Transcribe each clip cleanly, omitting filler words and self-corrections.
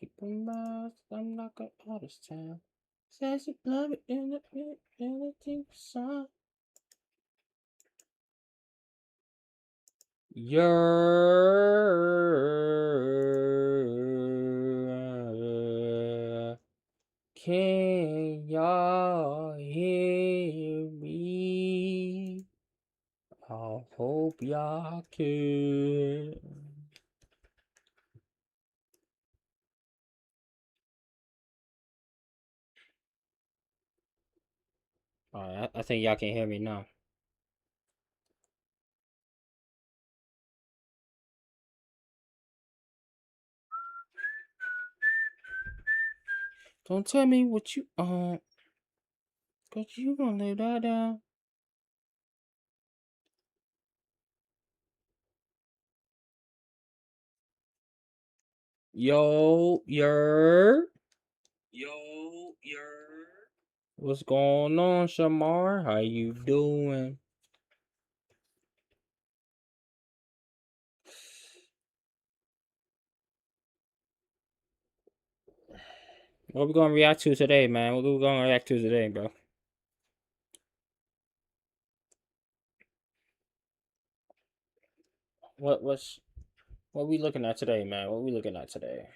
Keep in mind, I'm like an artist town. Says you love it in the anything song. Can y'all hear me? I hope y'all can. Alright, I think y'all can hear me now. Don't tell me what you cause you gonna lay that down. Yo, what's going on, Shamar? How you doing? What we gonna react to today, man? What we gonna react to today, bro? What we looking at today, man? What we looking at today?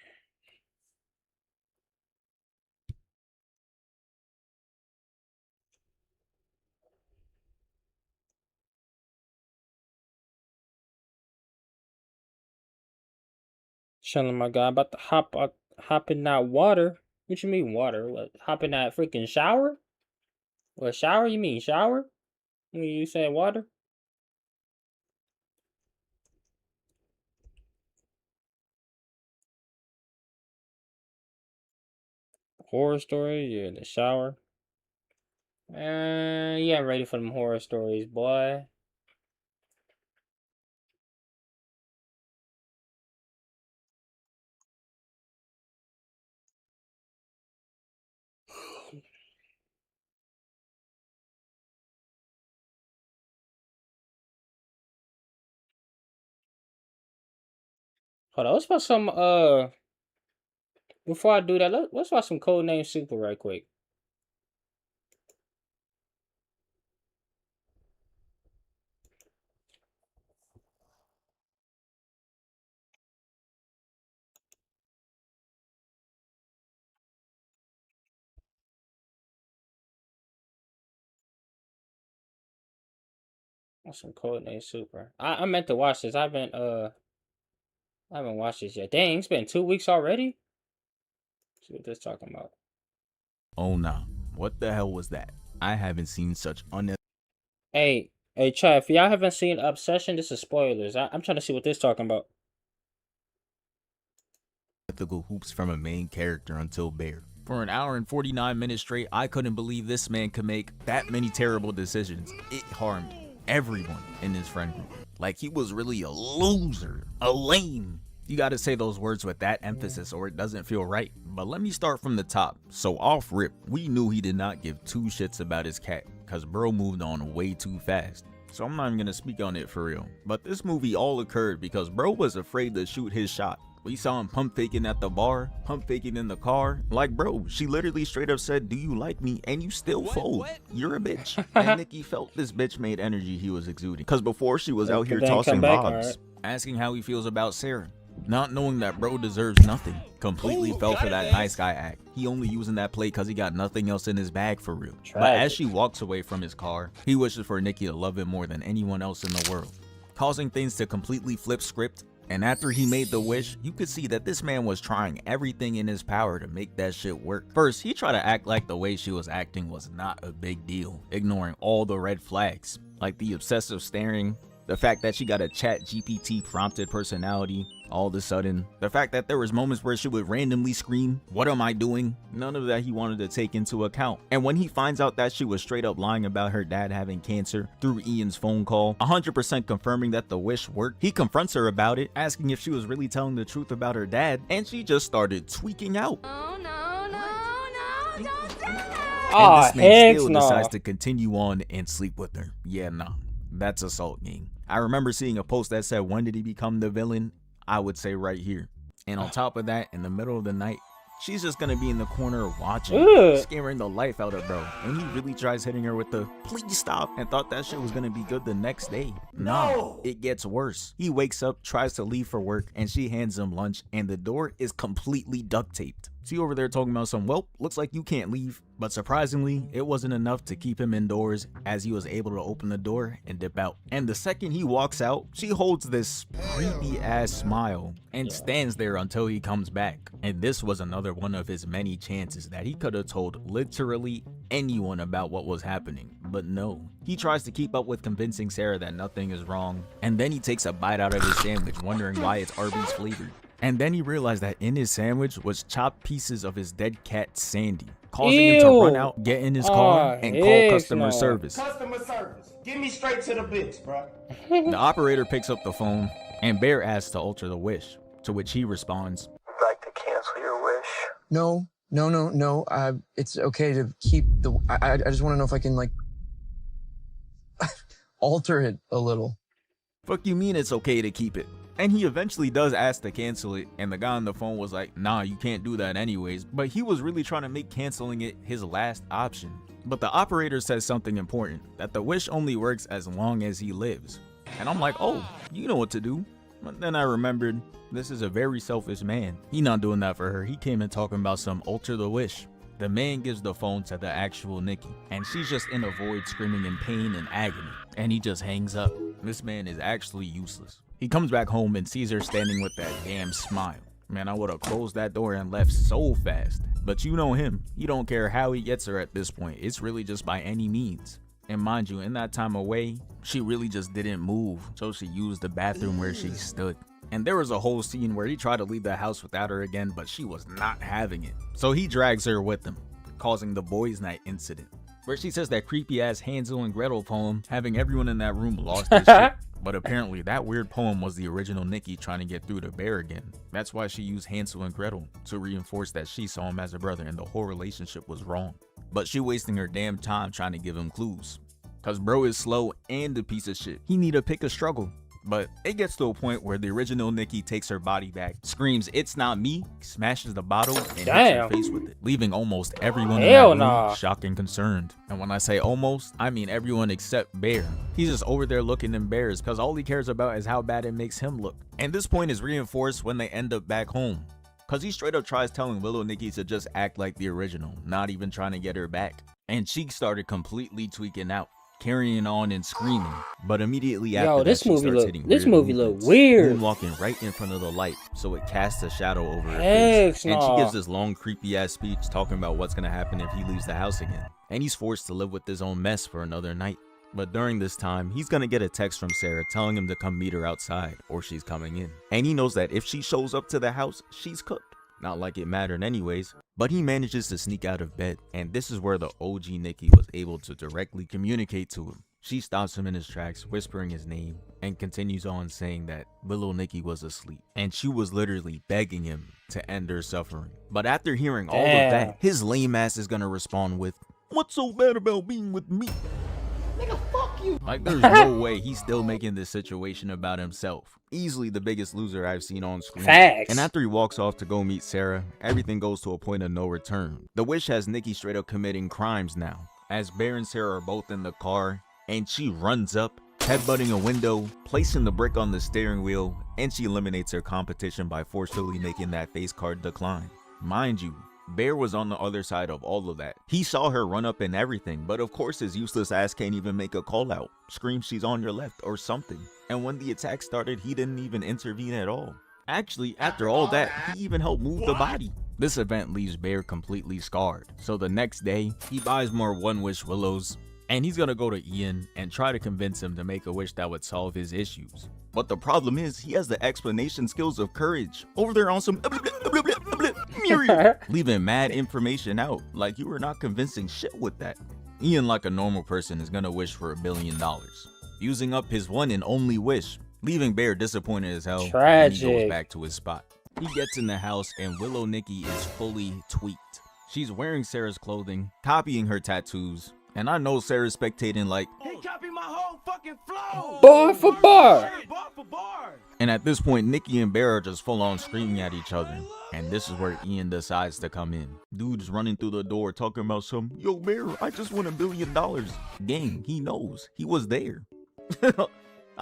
Chilling, my guy. About to hop in that water. What you mean water? What? Hop in that freaking shower? What shower? You mean shower? When you say water? Horror story? Yeah, the shower. Yeah, ready for them horror stories, boy. Hold on, let's watch some before I do that, let's watch some Codename Super right quick. Watch some Codename Super. I meant to watch this. I haven't watched this yet. Dang, it's been 2 weeks already. See what this talking about. Oh nah, what the hell was that? I haven't seen such Hey, Chad, if y'all haven't seen Obsession, this is spoilers. I'm trying to see what this talking about. unethical hoops from a main character until Bear. For an hour and 49 minutes straight, I couldn't believe this man could make that many terrible decisions. It harmed everyone in his friend group. Like he was really a loser, a lame. You gotta say those words with that emphasis or it doesn't feel right. But let me start from the top. So off rip, we knew he did not give two shits about his cat, cause bro moved on way too fast. So I'm not even gonna speak on it for real. But this movie all occurred because bro was afraid to shoot his shot. We saw him pump faking at the bar, pump faking in the car. Like bro, she literally straight up said, "Do you like me?" And you still fold. You're a bitch. And Nikki felt this bitch made energy he was exuding. Cause before she was out here tossing bobs, asking how he feels about Sarah. Not knowing that bro deserves nothing. Completely fell for that nice guy act. He only using that play cause he got nothing else in his bag for real. But as she walks away from his car, he wishes for Nikki to love him more than anyone else in the world. Causing things to completely flip script. And after he made the wish, you could see that this man was trying everything in his power to make that shit work. First, he tried to act like the way she was acting was not a big deal, ignoring all the red flags, like the obsessive staring, the fact that she got a chat GPT prompted personality all of a sudden, the fact that there was moments where she would randomly scream, "What am I doing?" None of that he wanted to take into account. And when he finds out that she was straight up lying about her dad having cancer through Ian's phone call, 100% confirming that the wish worked, he confronts her about it, asking if she was really telling the truth about her dad, and she just started tweaking out. Oh no, don't do that! And this man still decides to continue on and sleep with her. Yeah, nah, that's assault gang. I remember seeing a post that said, when did he become the villain? I would say right here. And on top of that, in the middle of the night, she's just gonna be in the corner watching, Ugh. scaring the life out of bro. And he really tries hitting her with the "please stop" and thought that shit was gonna be good the next day. No, it gets worse. He wakes up, tries to leave for work, and she hands him lunch, and the door is completely duct taped. See over there talking about some, well, looks like you can't leave. But surprisingly, it wasn't enough to keep him indoors, as he was able to open the door and dip out. And the second he walks out, she holds this creepy ass smile and stands there until he comes back. And this was another one of his many chances that he could have told literally anyone about what was happening. But no, he tries to keep up with convincing Sarah that nothing is wrong. And then he takes a bite out of his sandwich, wondering why it's Arby's flavored. And then he realized that in his sandwich was chopped pieces of his dead cat Sandy, causing him to run out, get in his car, and call customer service. Customer service. Get me straight to the bitch, bro. The operator picks up the phone, and Bear asks to alter the wish, to which he responds, Like to cancel your wish? No. It's okay to keep the. I just want to know if I can like alter it a little. "Fuck you mean it's okay to keep it?" And he eventually does ask to cancel it, and the guy on the phone was like, "Nah, you can't do that anyways." But he was really trying to make canceling it his last option. But the operator says something important, that the wish only works as long as he lives. And I'm like, oh, you know what to do. But then I remembered, this is a very selfish man. He not doing that for her. He came in talking about some alter the wish. The man gives the phone to the actual Nikki, and she's just in a void screaming in pain and agony. And he just hangs up. This man is actually useless. He comes back home and sees her standing with that damn smile. Man, I would have closed that door and left so fast. But you know him. He don't care how he gets her at this point. It's really just by any means. And mind you, in that time away, she really just didn't move. So she used the bathroom where she stood. And there was a whole scene where he tried to leave the house without her again, but she was not having it. So he drags her with him, causing the boys' night incident, where she says that creepy ass Hansel and Gretel poem, having everyone in that room lost their shit. But apparently that weird poem was the original Nikki trying to get through to Bear again. That's why she used Hansel and Gretel, to reinforce that she saw him as a brother and the whole relationship was wrong. But she wasting her damn time trying to give him clues. Cause bro is slow and a piece of shit. He need to pick a struggle. But it gets to a point where the original Nikki takes her body back, screams, "It's not me," smashes the bottle, and hits her face with it, leaving almost everyone in that room shocked and concerned. And when I say almost, I mean everyone except Bear. He's just over there looking embarrassed because all he cares about is how bad it makes him look. And this point is reinforced when they end up back home, because he straight up tries telling Willow Nikki to just act like the original, not even trying to get her back. And she started completely tweaking out, carrying on and screaming, but immediately after this that, movie look weird. Walking right in front of the light, so it casts a shadow over her Heck face. And she gives this long, creepy ass speech talking about what's gonna happen if he leaves the house again, and he's forced to live with his own mess for another night. But during this time, he's gonna get a text from Sarah telling him to come meet her outside, or she's coming in. And he knows that if she shows up to the house, she's cooked. Not like it mattered anyways. But he manages to sneak out of bed, and this is where the OG Nikki was able to directly communicate to him. She stops him in his tracks, whispering his name, and continues on saying that Willow Nikki was asleep, and she was literally begging him to end her suffering. But after hearing all of that, his lame ass is gonna respond with, "What's so bad about being with me?" Nigga, fuck you. Like, there's no way he's still making this situation about himself. Easily the biggest loser I've seen on screen. Facts. And after he walks off to go meet Sarah, everything goes to a point of no return. The wish has Nikki straight up committing crimes now, as Bear and Sarah are both in the car, and she runs up, headbutting a window, placing the brick on the steering wheel, and she eliminates her competition by forcefully making that face card decline. Mind you, Bear was on the other side of all of that. He saw her run up and everything, but of course his useless ass can't even make a call out, scream she's on your left or something. And when the attack started, he didn't even intervene at all. Actually, after all that, he even helped move the body. This event leaves Bear completely scarred, so the next day, he buys more One Wish Willows, and he's gonna go to Ian and try to convince him to make a wish that would solve his issues. But the problem is, he has the explanation skills of Courage over there on some leaving mad information out, like you were not convincing shit with that. Ian, like a normal person, is gonna wish for $1 billion, using up his one and only wish, leaving Bear disappointed as hell. And he goes back to his spot. He gets in the house and Willow Nikki is fully tweaked. She's wearing Sarah's clothing, copying her tattoos, and I know Sarah's spectating like, He copied my whole fucking flow. Bar for bar. Bar for bar. And at this point, Nikki and Bear are just full on screaming at each other. And this is where Ian decides to come in. Dude's running through the door talking about some, yo Bear, I just won $1 billion. Gang, he knows. He was there. I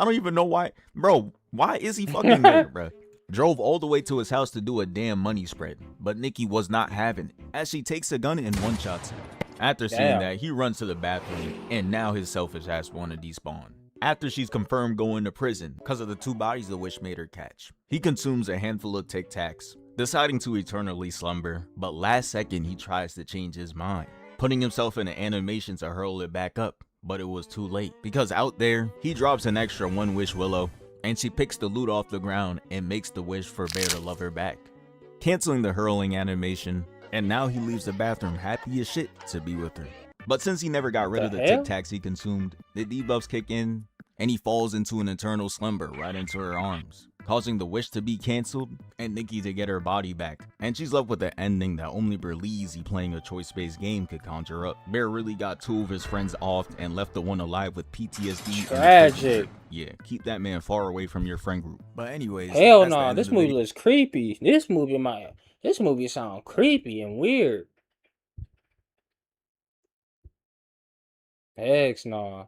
don't even know why. Bro, why is he fucking there, bro? Drove all the way to his house to do a damn money spread. But Nikki was not having it, as she takes a gun and one-shots him. After seeing that, he runs to the bathroom, and now his selfish ass wanna despawn. After she's confirmed going to prison because of the 2 bodies the witch made her catch, he consumes a handful of Tic Tacs, deciding to eternally slumber, but last second he tries to change his mind, putting himself in an animation to hurl it back up, but it was too late, because out there, he drops an extra 1 wish willow, and she picks the loot off the ground and makes the wish for Bear to love her back, canceling the hurling animation, and now he leaves the bathroom happy as shit to be with her. But since he never got rid of the Tic Tacs he consumed, the debuffs kick in, and he falls into an eternal slumber right into her arms, causing the wish to be cancelled and Nikki to get her body back. And she's left with an ending that only Berleezy playing a choice-based game could conjure up. Bear really got 2 of his friends off and left the one alive with PTSD. Tragic. Yeah, keep that man far away from your friend group. But anyways, hell no, this movie looks creepy. This movie sound creepy and weird. Heck no.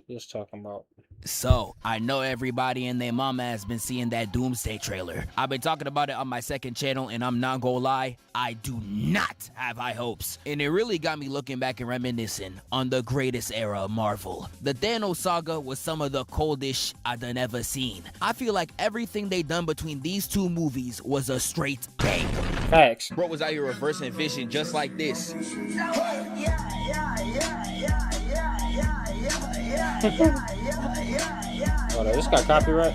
Just talking about. So, I know everybody and their mama has been seeing that Doomsday trailer. I've been talking about it on my second channel, and I'm not gonna lie, I do not have high hopes. And it really got me looking back and reminiscing on the greatest era of Marvel. The Thanos saga was some of the coldest I done ever seen. I feel like everything they done between these 2 movies was a straight bang. Facts. Bro was out here reversing vision just like this. Oh, this got copyright?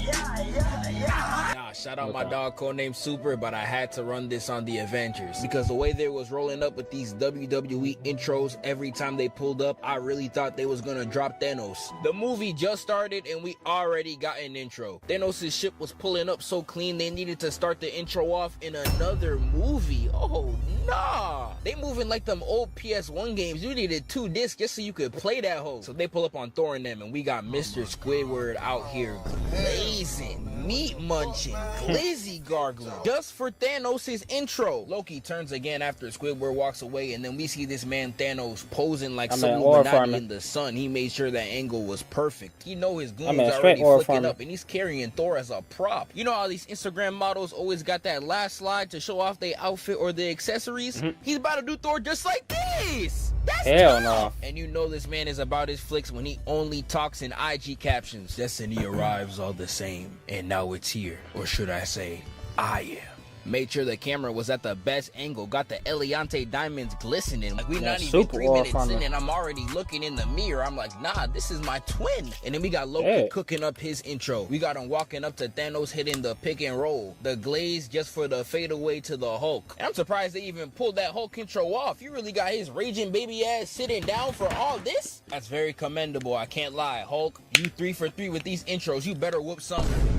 Nah, shout out my dog codenamed Super, but I had to run this on the Avengers because the way they was rolling up with these WWE intros every time they pulled up, I really thought they was gonna drop Thanos. The movie just started and we already got an intro. Thanos' ship was pulling up so clean they needed to start the intro off in another movie. Oh nah, they moving like them old PS1 games. You needed 2 discs just so you could play that hoe. So they pull up on Thor and them, and we got Mr. Squidward out here blazing, meat munching, glizzy gargling, just for Thanos' intro. Loki turns again after Squidward walks away, and then we see this man Thanos posing like some Illuminati in the sun. He made sure that angle was perfect. You know his goons already flicking up, and he's carrying Thor as a prop. You know how these Instagram models always got that last slide to show off their outfit or the accessories? He's about to do Thor just like this. That's hell no. And you know this man is about his flicks when he only talks in IG captions. Destiny arrives all the same, and now it's here. Or should I say, I am. Made sure the camera was at the best angle, got the Eliante diamonds glistening. Like, we not even 3 minutes in and I'm already looking in the mirror. I'm like, nah, this is my twin. And then we got Loki cooking up his intro. We got him walking up to Thanos hitting the pick and roll. The glaze just for the fadeaway to the Hulk. And I'm surprised they even pulled that Hulk intro off. You really got his raging baby ass sitting down for all this? That's very commendable, I can't lie. Hulk, you 3 for 3 with these intros. You better whoop something.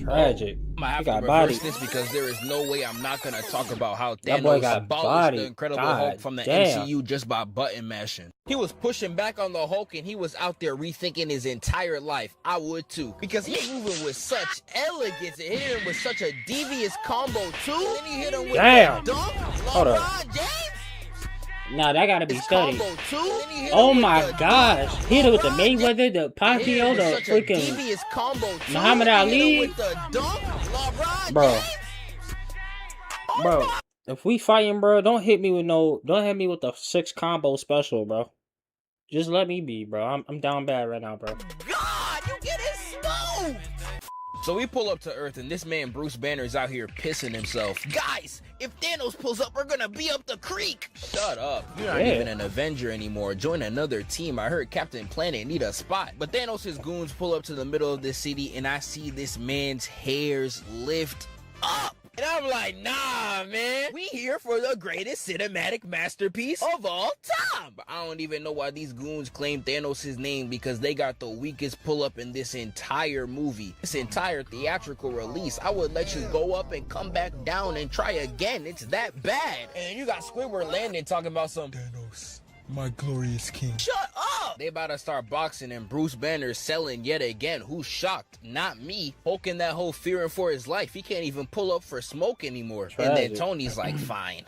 Tragic. I'm gonna have to reverse this because there is no way I'm not gonna talk about how Thanos abolished the Incredible Hulk from the MCU just by button mashing. He was pushing back on the Hulk and he was out there rethinking his entire life. I would too, because he's moving with such elegance and hit him with such a devious combo too. And then he hit him with damn. dunk. Hold on. Nah, that gotta be studied. Oh my gosh. Hit it with the Mayweather, the Pacquiao, the freaking Muhammad Ali. Bro, if we fighting, bro, don't hit me with the 6 combo special, bro. Just let me be, bro. I'm down bad right now, bro. God, you getting smoked! So we pull up to Earth and this man Bruce Banner is out here pissing himself. Guys, if Thanos pulls up, we're gonna be up the creek. Shut up. You're not even an Avenger anymore. Join another team. I heard Captain Planet need a spot. But Thanos' goons pull up to the middle of this city and I see this man's hairs lift up. And I'm like, nah, man. We here for the greatest cinematic masterpiece of all time. But I don't even know why these goons claim Thanos' name, because they got the weakest pull-up in this entire movie. This entire theatrical release. I would let you go up and come back down and try again. It's that bad. And you got Squidward landing talking about some Thanos, my glorious king. Shut up! They about to start boxing and Bruce Banner selling yet again. Who's shocked? Not me. Hulking that whole fearing for his life. He can't even pull up for smoke anymore. Tragic. And then Tony's like, fine.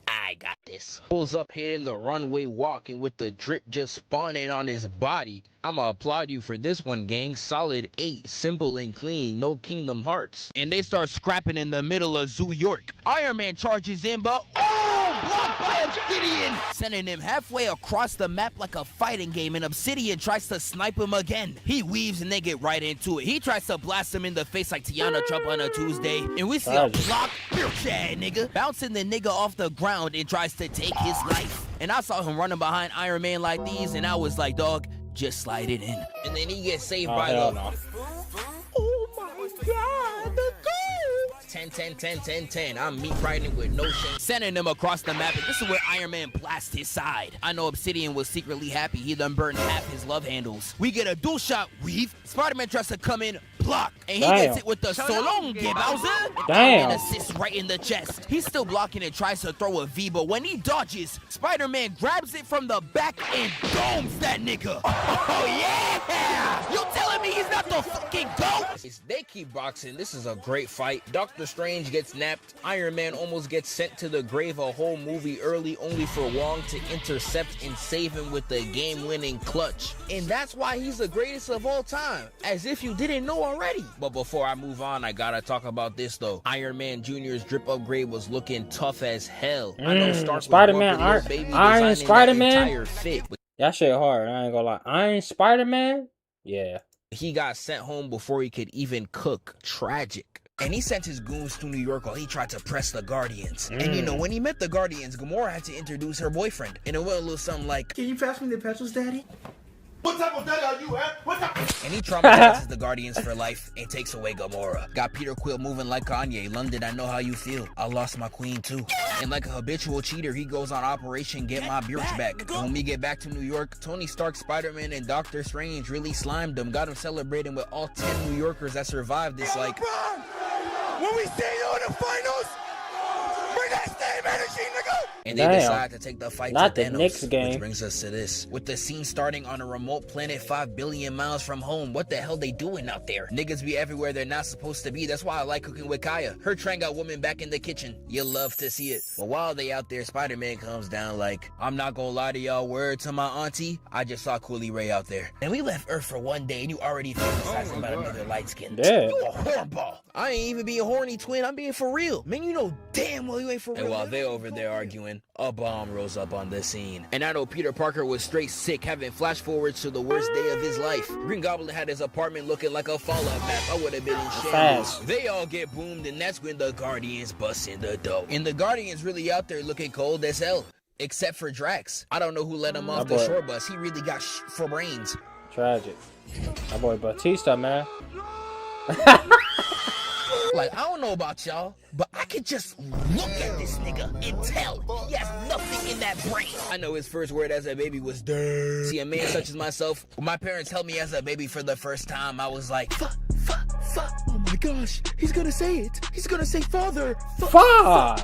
I got this. Pulls up hitting the runway walking with the drip just spawning on his body. I'ma applaud you for this one, gang. Solid 8, simple and clean, no Kingdom Hearts. And they start scrapping in the middle of Zoo York. Iron Man charges in, but blocked by Obsidian, sending him halfway across the map like a fighting game, and Obsidian tries to snipe him again. He weaves and they get right into it. He tries to blast him in the face like Tiana Trump on a Tuesday, and we see a block nigga bouncing the nigga off the ground and tries to take his life. And I saw him running behind Iron Man like these, and I was like, dog, just slide it in. And then he gets saved by the... No. Oh my god, the goal! 10. I'm meat riding with no shame. Sending him across the map, and this is where Iron Man blasts his side. I know Obsidian was secretly happy. He done burned half his love handles. We get a dual shot weave. Spider-Man tries to come in, block, and he gets it with the so long, Bowser. And assist right in the chest. He's still blocking and tries to throw a V, but when he dodges, Spider-Man grabs it from the back and domes that nigga. Oh yeah! You telling me he's not the fucking GOAT? They keep boxing. This is a great fight. Doctor Strange gets napped. Iron Man almost gets sent to the grave a whole movie early, only for Wong to intercept and save him with the game-winning clutch. And that's why he's the greatest of all time, as if you didn't know already. But before I move on, I gotta talk about this though. Iron Man Jr.'s drip upgrade was looking tough as hell. I know Spider-Man, Iron Spider-Man. Fit, that shit hard. I ain't gonna lie. Iron Spider-Man. Yeah. He got sent home before he could even cook. Tragic. And he sent his goons to New York while he tried to press the Guardians. And you know, when he met the Guardians, Gamora had to introduce her boyfriend. And it went a little something like, "Can you pass me the pencils, daddy?" What type of daddy are you, man? What type? And he traumatizes the Guardians for life and takes away Gamora. Got Peter Quill moving like Kanye. London, I know how you feel. I lost my queen too. And like a habitual cheater, he goes on Operation Get My Bitch Back. And when we get back to New York, Tony Stark, Spider-Man, and Doctor Strange really slimed him. Got him celebrating with all 10 New Yorkers that survived this like... When we see you in the finals, bring that same energy, nigga! And they decide to take the fight to Thanos, Knicks game. which brings us to this. With the scene starting on a remote planet 5 billion miles from home, what the hell they doing out there? Niggas be everywhere they're not supposed to be. That's why I like cooking with Kaya. Her train got women back in the kitchen. You love to see it. But while they out there, Spider-Man comes down like, I'm not gonna lie to y'all, word to my auntie, I just saw Cooley Ray out there. And we left Earth for one day and you already fantasizing about another light skin. Yeah. You a hornball. I ain't even being horny, twin. I'm being for real. Man, you know damn well you ain't for real. And while they over there arguing, a bomb rose up on the scene. And I know Peter Parker was straight sick, having flash forwards to the worst day of his life. Green Goblin had his apartment looking like a Fallout map. I would have been in shambles. They all get boomed, and that's when the Guardians bust in the dough. And the Guardians really out there looking cold as hell. Except for Drax. I don't know who let him off the shore bus. He really got for brains. Tragic. My boy Batista, man. Like, I don't know about y'all, but I could just look at this nigga and tell he has nothing in that brain. I know his first word as a baby was "duh." See, a man such as myself, when my parents held me as a baby for the first time, I was like, fuck. Oh my gosh, he's gonna say it. He's gonna say father. Fuck.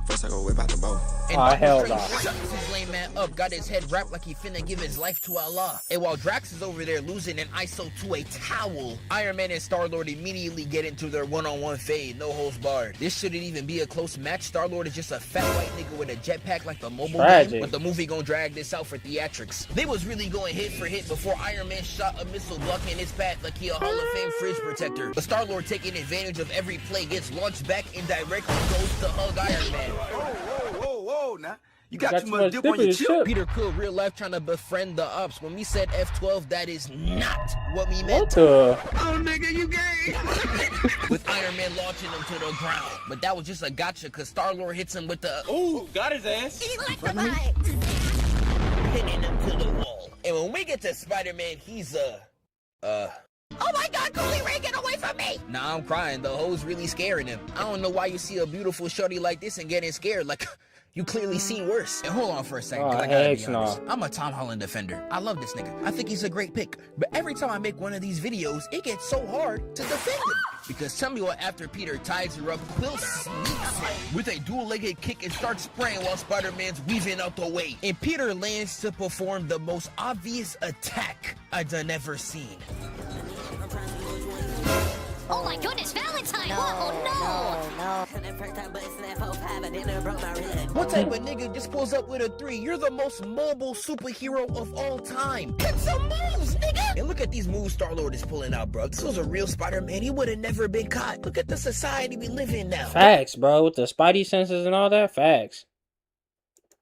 First I go whip out the bow. And hell no. Shuts his lame man up, got his head wrapped like he finna give his life to Allah. And while Drax is over there losing an ISO to a towel, Iron Man and Star-Lord immediately get into their one-on-one fade, no holds barred. This shouldn't even be a close match. Star-Lord is just a fat white nigga with a jetpack like the mobile game, but the movie gonna drag this out for theatrics. They was really going hit for hit before Iron Man shot a missile blocking his path like he a Hall of Fame fridge protector. But Star-Lord taking advantage of every play gets launched back and directly goes to hug Iron Man. Whoa, now. You got too much dip on your chip. Peter Quill, real life, trying to befriend the ops. When we said F12, that is not what we meant. What the? Oh, nigga, you gay. With Iron Man launching him to the ground. But that was just a gotcha, because Star-Lord hits him with the... Ooh, got his ass. Hitting him to the wall. And when we get to Spider-Man, he's, Oh my god, Cooley Ray, get away from me! Nah, I'm crying. The hoe's really scaring him. I don't know why you see a beautiful shorty like this and getting scared. Like, you clearly seen worse. And hold on for a second, 'cause I gotta be honest. I'm a Tom Holland defender. I love this nigga. I think he's a great pick. But every time I make one of these videos, it gets so hard to defend him. Because tell me what, after Peter ties her up, Quill sneaks with a dual-legged kick and starts spraying while Spider-Man's weaving out the way. And Peter lands to perform the most obvious attack I've ever seen. Oh my goodness, Valentine! Oh no! What type of nigga just pulls up with a 3? You're the most mobile superhero of all time. Get some moves, nigga! And look at these moves Star-Lord is pulling out, bro. This was a real Spider-Man. He would have never been caught. Look at the society we live in now. Facts, bro. With the Spidey senses and all that. Facts.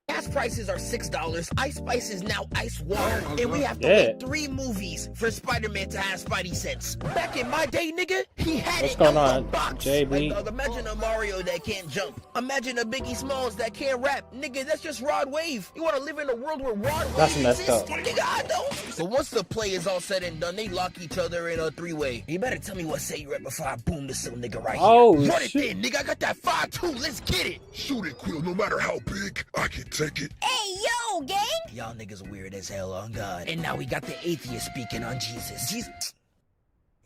Gas prices are $6. Ice Spice is now ice water. And we have to wait 3 movies for Spider-Man to have Spidey sense. Back in my day, nigga, he had What's it going out on, the box. JB? Like, imagine a Mario that can't jump. Imagine a Biggie Smalls that can't rap. Nigga, that's just Rod Wave. You want to live in a world where Rod Wave That's messed exists? up. Nigga, I don't. So once the play is all said and done, they lock each other in a 3-way. You better tell me what say you rap before I boom this little nigga right Oh, here. Run it shit. then, nigga. I got that 5-2. Let's get it. Shoot it, Quill. No matter how big, I can take it. Hey, yo, gang! Y'all niggas weird as hell on God. And now we got the atheist speaking on Jesus. Jesus.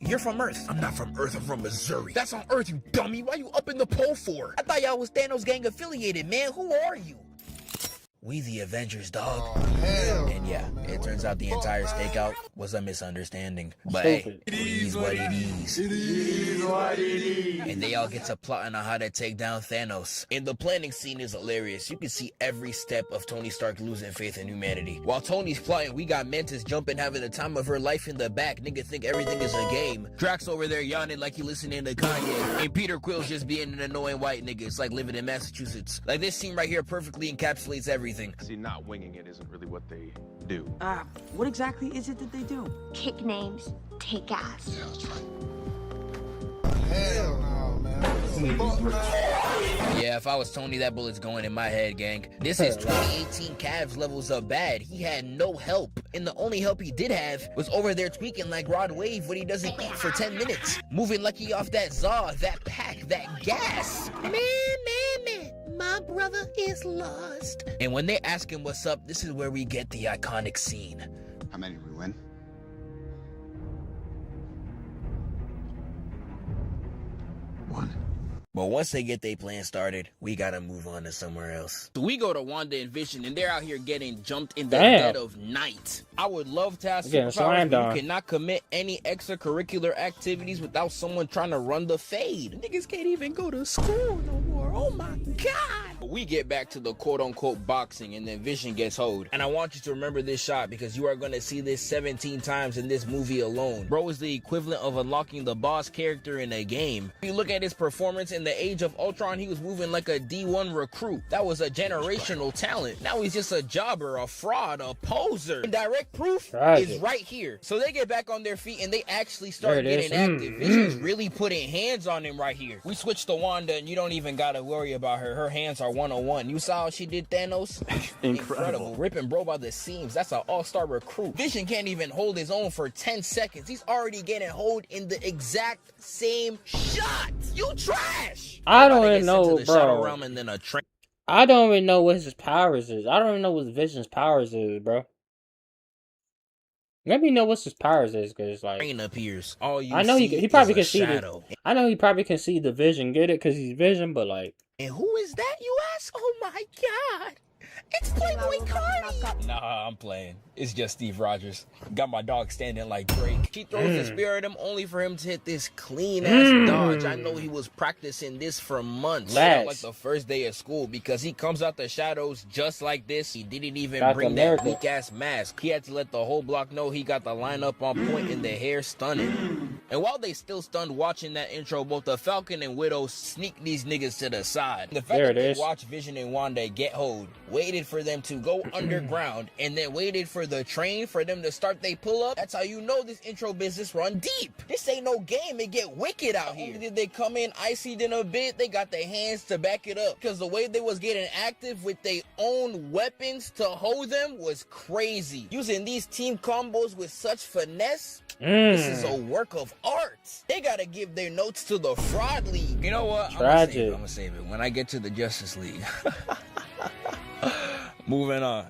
You're from Earth. I'm not from Earth, I'm from Missouri. That's on Earth, you dummy. Why you up in the pole for? I thought y'all was Thanos gang affiliated, man. Who are you? We the Avengers, dog. Oh, hell. And yeah, it turns out the entire stakeout was a misunderstanding. But hey, Stupid. it is what it is. It is what it is. And they all get to plotting on how to take down Thanos. And the planning scene is hilarious. You can see every step of Tony Stark losing faith in humanity. While Tony's plotting, we got Mantis jumping, having the time of her life in the back. Nigga think everything is a game. Drax over there yawning like he listening to Kanye. And Peter Quill's just being an annoying white nigga. It's like living in Massachusetts. Like this scene right here perfectly encapsulates everything. See, not winging it isn't really what they do. What exactly is it that they do? Kick names, take ass. Yeah, that's right. Hell no, man. Yeah, if I was Tony, that bullet's going in my head, gang. This is 2018 Cavs levels of bad. He had no help. And the only help he did have was over there tweaking like Rod Wave when he doesn't eat for 10 minutes. Moving like he off that Zaw, that pack, that gas. Man. My brother is lost. And when they ask him what's up, this is where we get the iconic scene. How many did we win? One. But once they get their plan started, we gotta move on to somewhere else. So we go to Wanda and Vision, and they're out here getting jumped in the dead of night. I would love to have superpowers, but you cannot commit any extracurricular activities without someone trying to run the fade. Niggas can't even go to school no more. Oh my God. But we get back to the quote-unquote boxing, and then Vision gets hoed. And I want you to remember this shot because you are gonna see this 17 times in this movie alone. Bro is the equivalent of unlocking the boss character in a game. If you look at his performance in the Age of Ultron, he was moving like a D1 recruit. That was a generational talent. Now he's just a jobber, a fraud, a poser. And direct proof is right here. So they get back on their feet and they actually start getting active. Vision's really putting hands on him right here. We switch to Wanda and you don't even gotta worry about her. Her hands are 101. You saw how she did Thanos? Incredible. Ripping bro by the seams. That's an all-star recruit. Vision can't even hold his own for 10 seconds. He's already getting hold in the exact same shot. You trash. I don't even know, bro. I don't even know what his powers is. I don't even know what Vision's powers is, bro. Let me know what his powers is, cause like appears. All you I know he probably can see shadow. I know he probably can see the Vision. Get it? Cause he's Vision, but like. And who is that, you ask? Oh my God. It's Playboy Cardi. Nah, I'm playing. It's just Steve Rogers. Got my dog standing like Drake. She throws the spear at him only for him to hit this clean ass dodge. I know he was practicing this for months. Like the first day of school because he comes out the shadows just like this. He didn't even bring that weak ass mask. He had to let the whole block know he got the lineup on point and the hair stunning. And while they still stunned watching that intro, both the Falcon and Widow sneak these niggas to the side. The fact that they watch Vision and Wanda get hold, waited waited for them to go underground and then waited for the train for them to start they pull up. That's how you know this intro business run deep. This ain't no game. It get wicked out here. Did they come in icy in a bit? They got their hands to back it up, because the way they was getting active with their own weapons to hold them was crazy. Using these team combos with such finesse, this is a work of art. They gotta give their notes to the Fraud League. You know what? I'm gonna save it when I get to the Justice League. Moving on.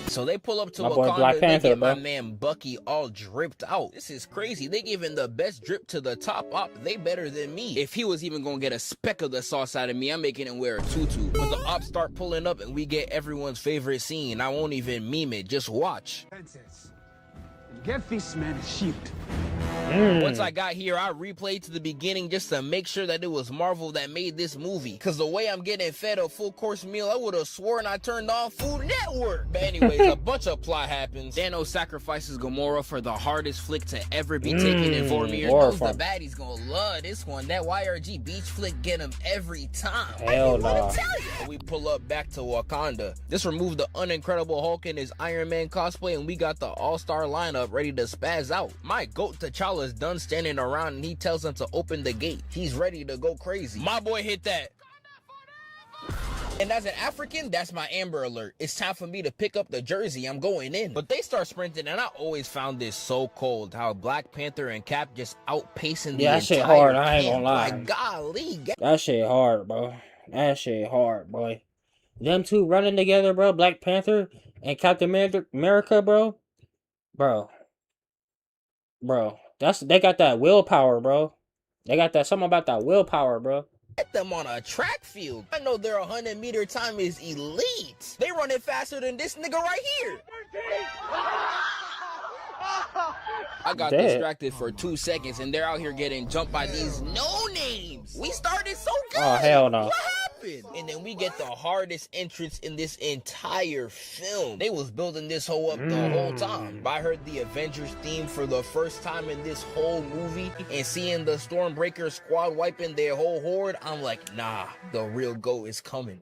So they pull up to Wakanda, they get my man Bucky all dripped out. This is crazy. They giving the best drip to the top op. They better than me. If he was even gonna get a speck of the sauce out of me, I'm making him wear a tutu. But the ops start pulling up and we get everyone's favorite scene. I won't even meme it. Just watch. Get this man a shield. Once I got here, I replayed to the beginning just to make sure that it was Marvel that made this movie. Because the way I'm getting fed a full course meal, I would have sworn I turned on Food Network. But anyways, a bunch of plot happens. Thanos sacrifices Gamora for the hardest flick to ever be taken in Vormir. Knows the baddies gonna love this one. That YRG beach flick get him every time. Hell no. We pull up back to Wakanda. This removed the Unincredible Hulk in his Iron Man cosplay, and we got the all-star lineup ready to spaz out. My goat T'Challa's done standing around and he tells them to open the gate. He's ready to go crazy. My boy hit that. And as an African, that's my Amber Alert. It's time for me to pick up the jersey. I'm going in. But they start sprinting, and I always found this so cold. How Black Panther and Cap just outpacing the entire that shit hard. I ain't gonna lie. Like, golly. That shit hard, bro. That shit hard, boy. Them two running together, bro. Black Panther and Captain America, bro. Bro, they got that willpower, bro. They got that something about that willpower, bro. Get them on a track field. I know their 100-meter time is elite. They running faster than this nigga right here. I got distracted for 2 seconds and they're out here getting jumped by these no-names. We started so good. Oh, hell no. What happened? And then we get the hardest entrance in this entire film. They was building this whole up the whole time. I heard the Avengers theme for the first time in this whole movie, and seeing the Stormbreaker squad wiping their whole horde, I'm like, nah, the real GOAT is coming.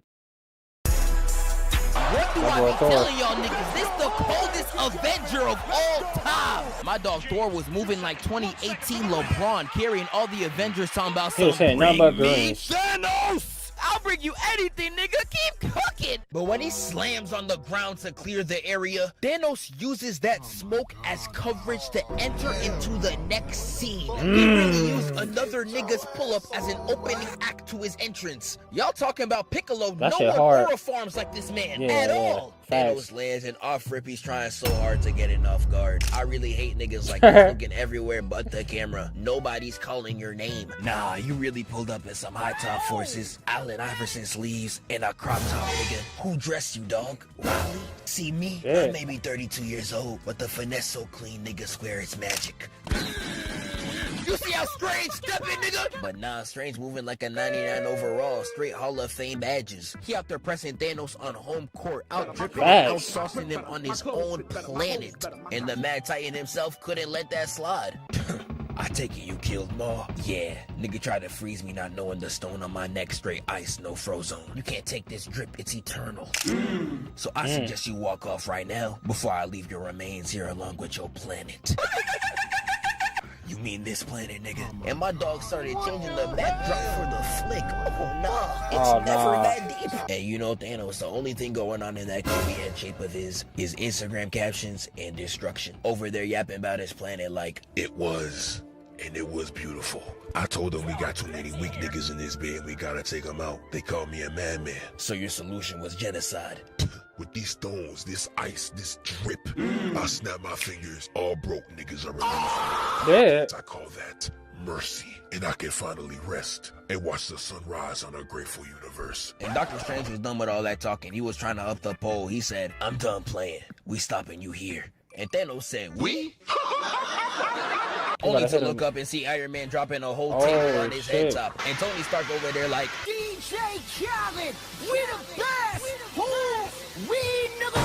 What do I be telling y'all niggas? This the coldest Avenger of all time. My dog Thor was moving like 2018 LeBron, carrying all the Avengers, talking about some bring me Thanos. I'll bring you anything, nigga. Keep cooking. But when he slams on the ground to clear the area, Thanos uses that smoke as coverage to enter into the next scene. He really used another nigga's pull-up as an opening act to his entrance. Y'all talking about Piccolo, that no one hard. aura farms like this man at all. Thanos lands and off rip, he's trying so hard to get it off guard. I really hate niggas like this looking everywhere but the camera. Nobody's calling your name. Nah, you really pulled up in some high top forces, Allen Iverson sleeves, and a crop top, nigga. Who dressed you, dog? Riley? See me? I may be 32 years old, but the finesse so clean, nigga swear it's magic. You see how Strange stepping, nigga? But nah, Strange moving like a 99 overall, straight Hall of Fame badges. He out there pressing Thanos on home court, out dripping and out saucing him on his own planet. And the Mad Titan himself couldn't let that slide. I take it you killed Maw? Yeah, nigga tried to freeze me not knowing the stone on my neck, straight ice, no frozone. You can't take this drip, it's eternal. So I suggest you walk off right now before I leave your remains here along with your planet. You mean this planet, nigga? And my dog started changing the backdrop for the flick. Oh, nah. It's never that deep. And you know, Thanos, the only thing going on in that Kobe head shape of his is Instagram captions and destruction. Over there yapping about his planet like, it was, and it was beautiful. I told them we got too many weak niggas in this bed. We gotta take them out. They called me a madman. So your solution was genocide. With these stones, this ice, this drip, I snap my fingers. All broke niggas are released. I call that mercy. And I can finally rest and watch the sun rise on a grateful universe. And Dr. Strange was done with all that talking. He was trying to up the poll. He said, I'm done playing. We stopping you here. And Thanos said, we? Only to look up and see Iron Man dropping a whole table on his head top. And Tony Stark over there like, DJ Khaled, we the best! We nigga!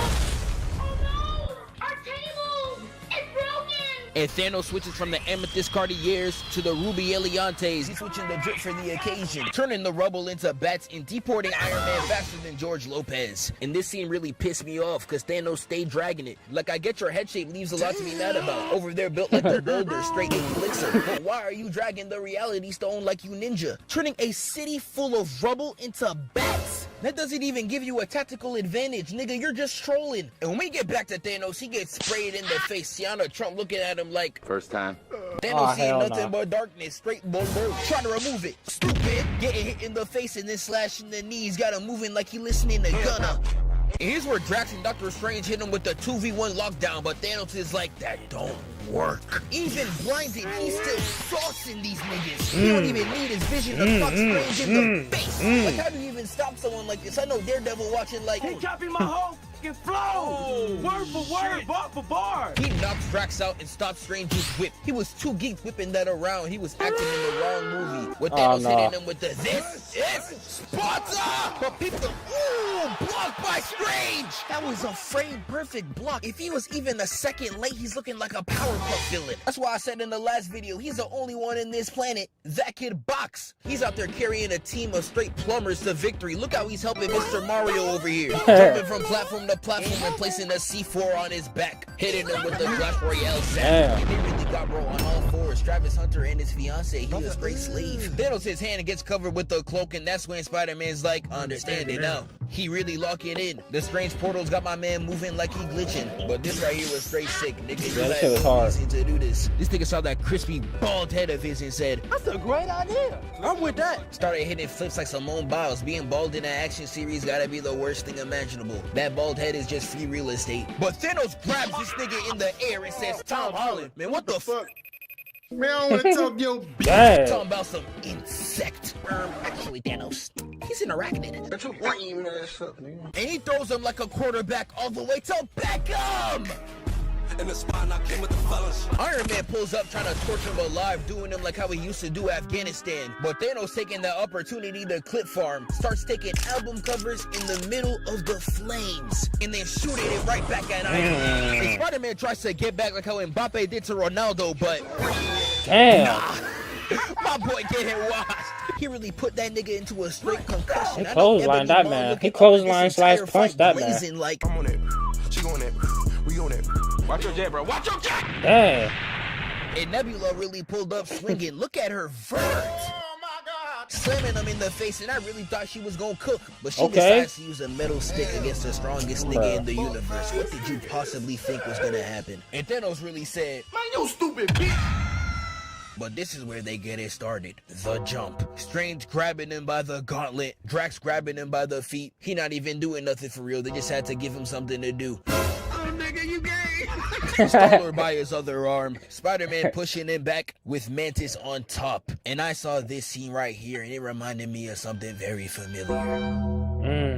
Oh no! Our table! It's broken! And Thanos switches from the Amethyst Cartiers to the Ruby Eliantes. He's switching the drip for the occasion, turning the rubble into bats and deporting Iron Man faster than George Lopez. And this scene really pissed me off because Thanos stayed dragging it. Like, I get your head shape leaves a lot to be mad about. Over there built like the Boulder, straight elixir. But why are you dragging the Reality Stone like you ninja? Turning a city full of rubble into bats? That doesn't even give you a tactical advantage, nigga. You're just trolling. And when we get back to Thanos, he gets sprayed in the face. Tiana Trump looking at him like, first time. Thanos seeing nothing but darkness. Straight bullet. Try to remove it. Stupid. Getting hit in the face and then slashing the knees. Got him moving like he listening to Gunna. And here's where Drax and Doctor Strange hit him with the 2v1 lockdown, but Thanos is like, that don't work. Even blinded, he's still saucing these niggas. He don't even need his vision to fuck Strange in the face. Like, how do you even stop someone like this? I know Daredevil watching like, He copying my whole fucking flow. Word for word, bar for bar. He knocks Drax out and stops Strange's whip. He was too geeked whipping that around. He was acting in the wrong movie. With Thanos hitting him with the this is Sparta! But people, ooh, blocked by Strange! That was a frame perfect block. If he was even a second late, he's looking like a Powerpuff villain. That's why I said in the last video, he's the only one in this planet that could box. He's out there carrying a team of straight plumbers to victory. Look how he's helping Mr. Mario over here. Jumping from platform to platform and placing a C4 on his back. Hitting him with the Clash Royale zap. They really got bro on all fours. Travis Hunter and his fiance, he a straight slave. Thanos his hand gets covered with the cloak, and that's when Spider-Man's like, understand it now. He really lock it in. The strange portals got my man moving like he glitching. But this right here was straight sick, nigga. You had no reason to do this. This nigga saw that crispy bald head of his and said, that's a great idea. I'm with that. Started hitting flips like Simone Biles. Being bald in an action series gotta be the worst thing imaginable. That bald head is just free real estate. But Thanos grabs this nigga in the air and says, Tom Holland, man, what the fuck? Man, I want to talk your bitch. Talking about some insect. Actually, Thanos, he's an arachnid. And he throws him like a quarterback all the way to Beckham. In the spot, I came with the fellas. Iron Man pulls up trying to torture him alive, doing him like how he used to do Afghanistan. But Thanos taking the opportunity to clip farm, starts taking album covers in the middle of the flames, and then shooting it right back at Iron Man. And Spider-Man tries to get back like how Mbappe did to Ronaldo, but damn. Nah. My boy getting washed. He really put that nigga into a straight concussion. He clotheslined that man. He clotheslined slash punched that man. Like, I'm on it. She on it. We on it. Watch your jet, bro. Watch your jet! Damn. And Nebula really pulled up swinging. Look at her vert. Oh my God. Slamming him in the face, and I really thought she was gonna cook. But she decides to use a metal stick against the strongest nigga in the universe. What did you possibly think was gonna happen? And Thanos really said, Man, you stupid bitch. but this is where they get it started. The jump. Strange grabbing him by the gauntlet. Drax grabbing him by the feet. He not even doing nothing for real. They just had to give him something to do. Oh, nigga, you gay. Star-Lord by his other arm. Spider-Man pushing him back with Mantis on top. And I saw this scene right here, and it reminded me of something very familiar.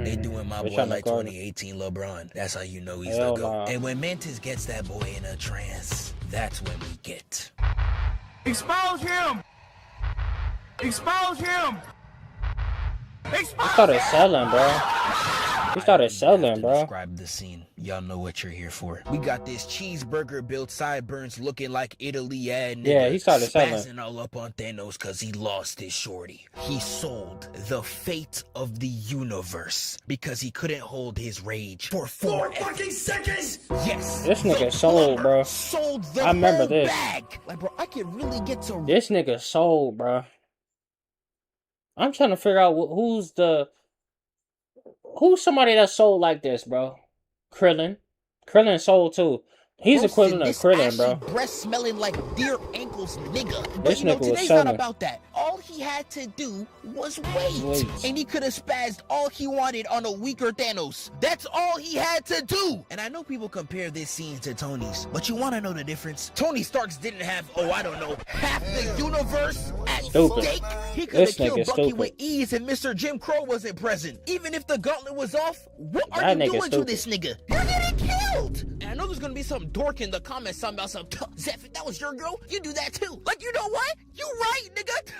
They doing my boy like 2018 LeBron. That's how you know he's the GOAT. And when Mantis gets that boy in a trance, that's when we get. Expose him! Expose him! He started selling, bro. He started selling, bro. Describe the scene. Y'all know what you're here for. We got this cheeseburger built sideburns looking like Italy ad nigga. Yeah, he started selling. Spazzing all up on Thanos because he lost his shorty. He sold the fate of the universe because he couldn't hold his rage for 4 fucking seconds. Yes. This nigga sold, bro. Sold the I remember whole this. bag. Like, bro, I can really get to this nigga sold, bro. I'm trying to figure out who's somebody that sold like this, bro. Krillin sold too. He's equivalent of Krillin, bro. Breast smelling like deer ankles, nigga. But This you know, nigga was today's selling. not about that. All he had to do was wait. And he could have spazzed all he wanted on a weaker Thanos. That's all he had to do. And I know people compare this scene to Tony's, but you want to know the difference? Tony Stark's didn't have, I don't know, half the universe at stake. He could have killed Bucky with ease and Mr. Jim Crow wasn't present. Even if the gauntlet was off, what are you doing to this nigga? You're getting killed. And I know there's gonna be some dork in the comments talking about some, Zeph, if that was your girl, you do that too. Like, you know what? You right, nigga.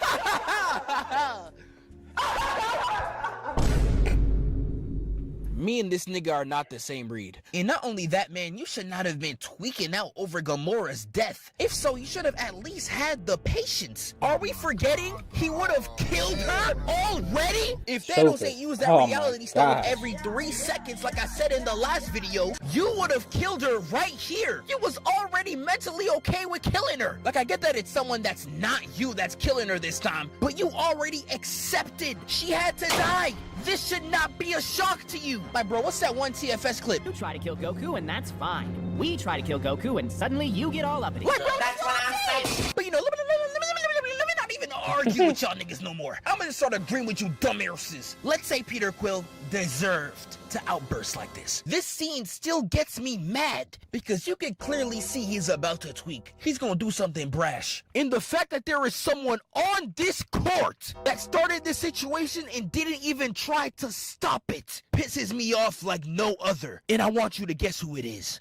Me and this nigga are not the same breed. And not only that, man, you should not have been tweaking out over Gamora's death. If so, you should have at least had the patience. Are we forgetting he would have killed her already? If Thanos ain't used that reality stone every 3 seconds, like I said in the last video, you would have killed her right here. You was already mentally okay with killing her. Like, I get that it's someone that's not you that's killing her this time, but you already accepted she had to die. This should not be a shock to you. Like, bro, what's that one TFS clip? You try to kill Goku and that's fine. We try to kill Goku and suddenly you get all uppity. What, bro? That's what I said. But you know, let me not even argue with y'all niggas no more. I'm gonna start agreeing with you dumbasses. Let's say Peter Quill deserved to outburst like this. This scene still gets me mad because you can clearly see he's about to tweak. He's gonna do something brash. And the fact that there is someone on this court that started this situation and didn't even try to stop it pisses me off like no other. And I want you to guess who it is.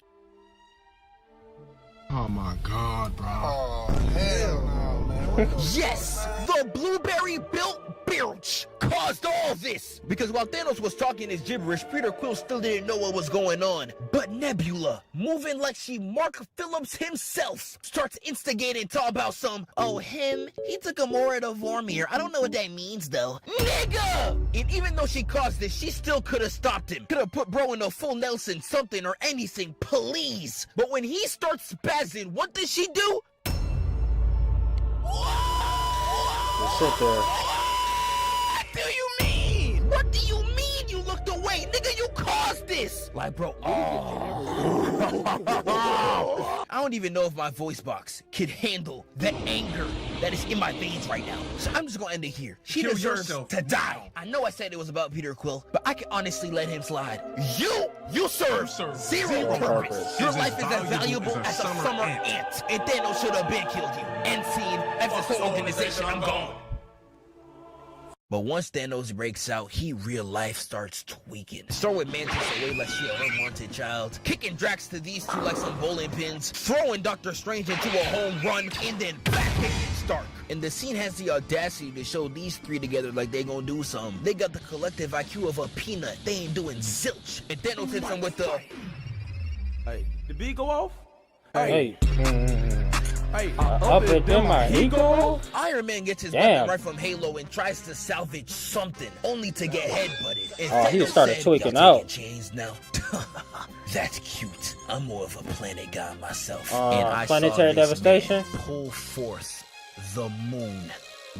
Oh my God, bro. Oh, hell no, man. Yes, the blueberry built Birch caused all this. Because while Thanos was talking his gibberish, Peter Quill still didn't know what was going on. But Nebula, moving like she Mark Phillips himself, starts instigating talk about some, oh, him, he took Gamora to Vormir. I don't know what that means, though. Nigga! And even though she caused this, she still could have stopped him. Could have put bro in a full Nelson, something or anything, please. But when he starts spazzing, what does she do? Just sit there. What do you mean? What do you mean you looked away? Nigga, you caused this! Like, bro, I don't even know if my voice box could handle the anger that is in my veins right now. So I'm just gonna end it here. She deserves to die. I know I said it was about Peter Quill, but I can honestly let him slide. You serve zero purpose. Your life is as valuable as a summer ant. And Thanos should have been killed you. End scene. As this whole organization, I'm gone. But once Thanos breaks out, he real life starts tweaking. Start with Mantis away like she an unwanted child, kicking Drax to these two like some bowling pins, throwing Doctor Strange into a home run, and then backhitting Stark. And the scene has the audacity to show these three together like they gonna do something. They got the collective IQ of a peanut. They ain't doing zilch. And Thanos hits him with the... Hey, the beat go off? Hey. Hey, up at them, my ego. Iron Man gets his weapon right from Halo and tries to salvage something, only to get headbutted. And he started tweaking out. Chains now. That's cute. I'm more of a planet guy myself. And I planetary devastation. Pull forth the moon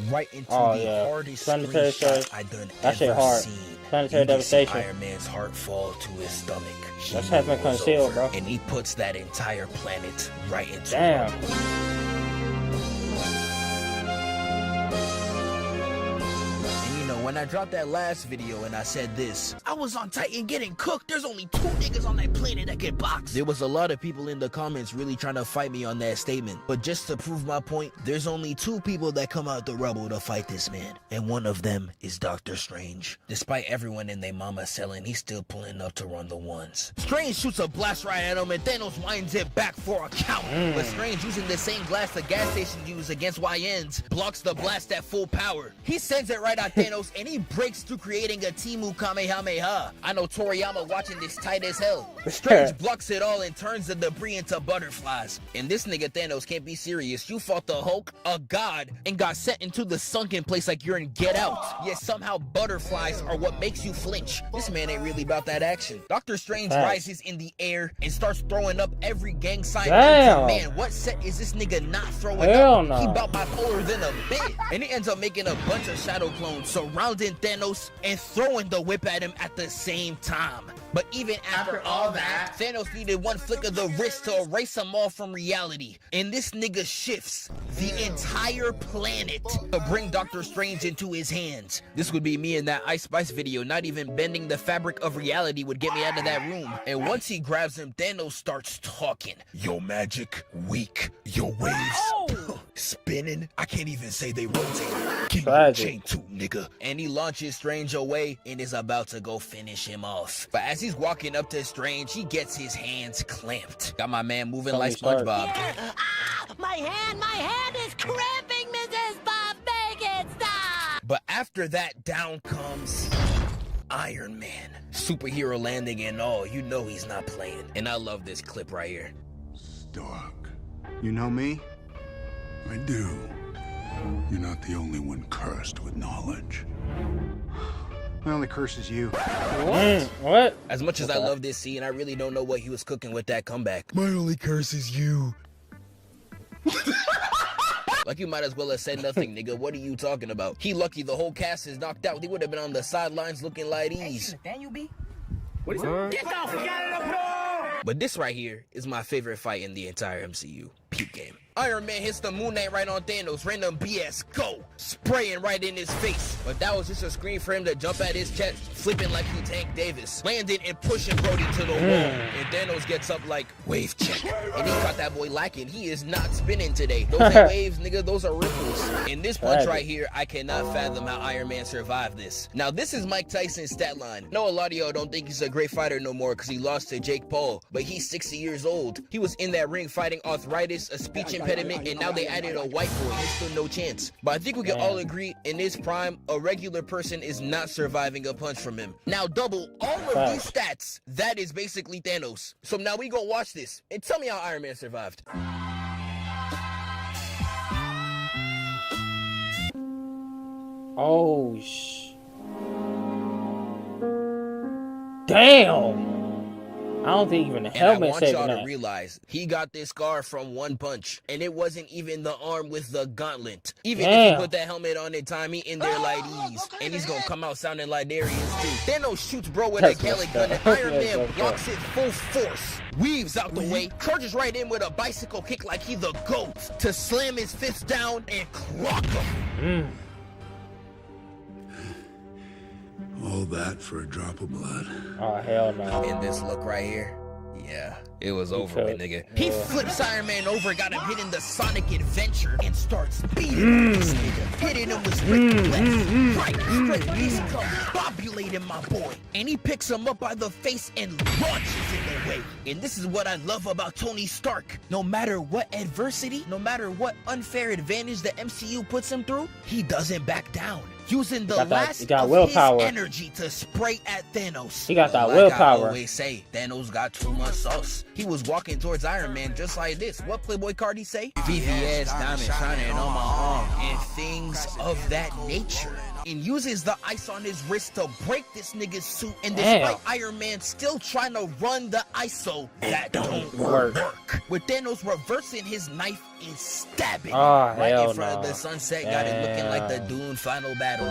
right into the hardest screenshot I done ever seen. Planetary devastation. Iron Man's heart fall to his stomach. That's having concealed, bro. And he puts that entire planet right into when I dropped that last video and I said this, I was on Titan getting cooked. There's only 2 niggas on that planet that can box. There was a lot of people in the comments really trying to fight me on that statement. But just to prove my point, there's only 2 people that come out the rubble to fight this man. And one of them is Doctor Strange. Despite everyone in their mama selling, he's still pulling up to run the ones. Strange shoots a blast right at him and Thanos winds it back for a count. But Strange, using the same glass the gas station used against YNs, blocks the blast at full power. He sends it right at Thanos and he breaks through, creating a Timu Kamehameha. I know Toriyama watching this tight as hell. Strange blocks it all and turns the debris into butterflies. And this nigga Thanos can't be serious. You fought the Hulk, a god, and got sent into the sunken place like you're in Get Out. Yet somehow butterflies are what makes you flinch. This man ain't really about that action. Doctor Strange rises in the air and starts throwing up every gang sign. Man, what set is this nigga not throwing up? He about bipolar than a bit. And he ends up making a bunch of shadow clones surrounding Thanos and throwing the whip at him at the same time. But even after all that, Thanos needed one flick of the wrist to erase them all from reality. And this nigga shifts the entire planet to bring Doctor Strange into his hands. This would be me in that Ice Spice video. Not even bending the fabric of reality would get me out of that room. And once he grabs him, Thanos starts talking. Your magic weak, your waves spinning. I can't even say they rotate. Chain 2, nigga. And he launches Strange away and is about to go finish him off. But as he's walking up to Strange, he gets his hands clamped. Got my man moving like SpongeBob. Yeah. My hand is cramping, Mrs. Bob. Make it stop. But after that, down comes Iron Man. Superhero landing and all, you know he's not playing. And I love this clip right here. Stark, you know me? I do. You're not the only one cursed with knowledge. My only curse is you. What? As much as I love this scene, I really don't know what he was cooking with that comeback. My only curse is you. Like, you might as well have said nothing, nigga. What are you talking about? He lucky the whole cast is knocked out. They would have been on the sidelines looking like these. What is it? Get off! Get on the floor! But this right here is my favorite fight in the entire MCU. Peep game. Iron Man hits the Moon Knight right on Thanos. Random BS. Go! Spraying right in his face. But that was just a screen for him to jump at his chest, flipping like he Tank Davis. Landing and pushing Brody to the wall. And Thanos gets up like, wave check. And he caught that boy lacking. He is not spinning today. Those ain't waves, nigga. Those are ripples. In this punch right here, I cannot fathom how Iron Man survived this. Now, this is Mike Tyson's stat line. No, a lot of y'all don't think he's a great fighter no more because he lost to Jake Paul. But he's 60 years old. He was in that ring fighting arthritis, a speech impediment, and now they added a white boy. He's still no chance. But I think we can all agree, in his prime, a regular person is not surviving a punch from him. Now double all of these stats, that is basically Thanos. So now we go watch this and tell me how Iron Man survived. Oh, damn. I don't think even the helmet saved y'all that. to realize he got this scar from one punch, and it wasn't even the arm with the gauntlet. Even if he put that helmet on in time, he in there like these, and he's gonna come out sounding like Darius too. Thanos shoots bro with a Gallic gun, and Iron Man blocks it full force, weaves out the way, charges right in with a bicycle kick like he the GOAT to slam his fist down and clock him. All that for a drop of blood. Oh, hell no. And this look right here, yeah, it was over with, nigga. He flips Iron Man over, got him hitting the Sonic Adventure, and starts beating this nigga, hitting him with straight left, right, straight discombobulating my boy. And he picks him up by the face and launches him away. And this is what I love about Tony Stark. No matter what adversity, no matter what advantage the MCU puts him through, he doesn't back down. Using the last of his energy to spray at Thanos. He got that like willpower. I always say, Thanos got too much sauce. He was walking towards Iron Man just like this. What Playboy card he say? VVS diamond shining on my arm and things of that nature. And uses the ice on his wrist to break this nigga's suit. And despite Iron Man still trying to run the ISO, that don't work. With Thanos reversing his knife and stabbing right in front of the sunset, got it looking like the Dune final battle.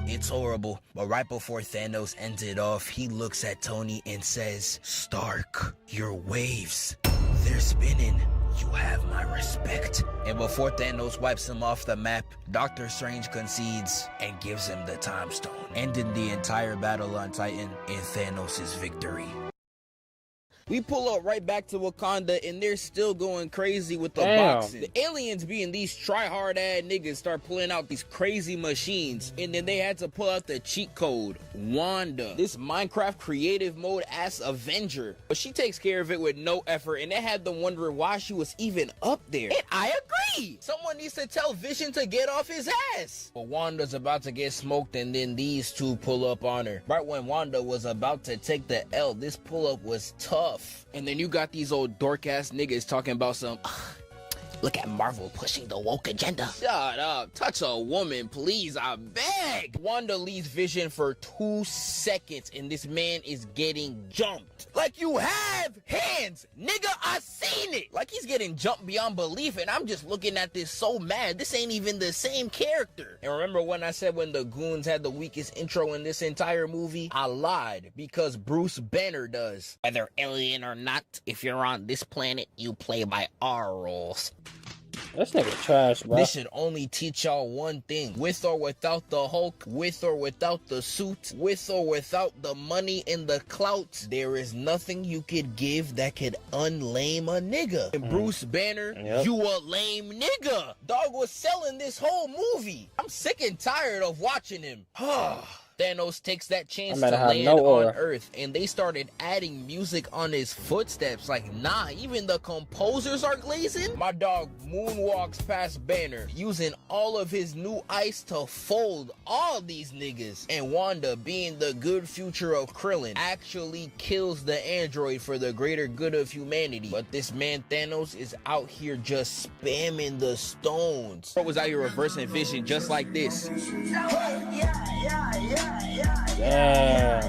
It's horrible, but right before Thanos ends it off, he looks at Tony and says, Stark, your waves, they're spinning. You have my respect. And before Thanos wipes him off the map, Doctor Strange concedes and gives him the time stone, ending the entire battle on Titan in Thanos' victory. We pull up right back to Wakanda, and they're still going crazy with the boxing. The aliens being these try-hard-ass niggas start pulling out these crazy machines, and then they had to pull out the cheat code, Wanda. This Minecraft creative mode-ass Avenger. But she takes care of it with no effort, and it had them wondering why she was even up there. And I agree! Someone needs to tell Vision to get off his ass! But Wanda's about to get smoked, and then these two pull up on her. Right when Wanda was about to take the L, this pull-up was tough. And then you got these old dork ass niggas talking about some look at Marvel pushing the woke agenda. Shut up. Touch a woman, please. I beg. Wanda leaves Vision for 2 seconds, and this man is getting jumped. Like, you have hands, nigga. I seen it. Like, he's getting jumped beyond belief, and I'm just looking at this so mad. This ain't even the same character. And remember when I said when the goons had the weakest intro in this entire movie? I lied, because Bruce Banner does. Whether alien or not, if you're on this planet, you play by our rules. This nigga trash, bro. This should only teach y'all one thing. With or without the Hulk, with or without the suit, with or without the money and the clout, there is nothing you could give that could unlame a nigga. And Bruce Banner, you a lame nigga. Dog was selling this whole movie. I'm sick and tired of watching him. Thanos takes that chance I to might have land no on aura. Earth, and they started adding music on his footsteps. Like, nah, even the composers are glazing. My dog moonwalks past Banner, using all of his new ice to fold all these niggas. And Wanda, being the good future of Krillin, actually kills the android for the greater good of humanity. But this man Thanos is out here just spamming the stones. Bro was out here reversing vision just like this. Damn.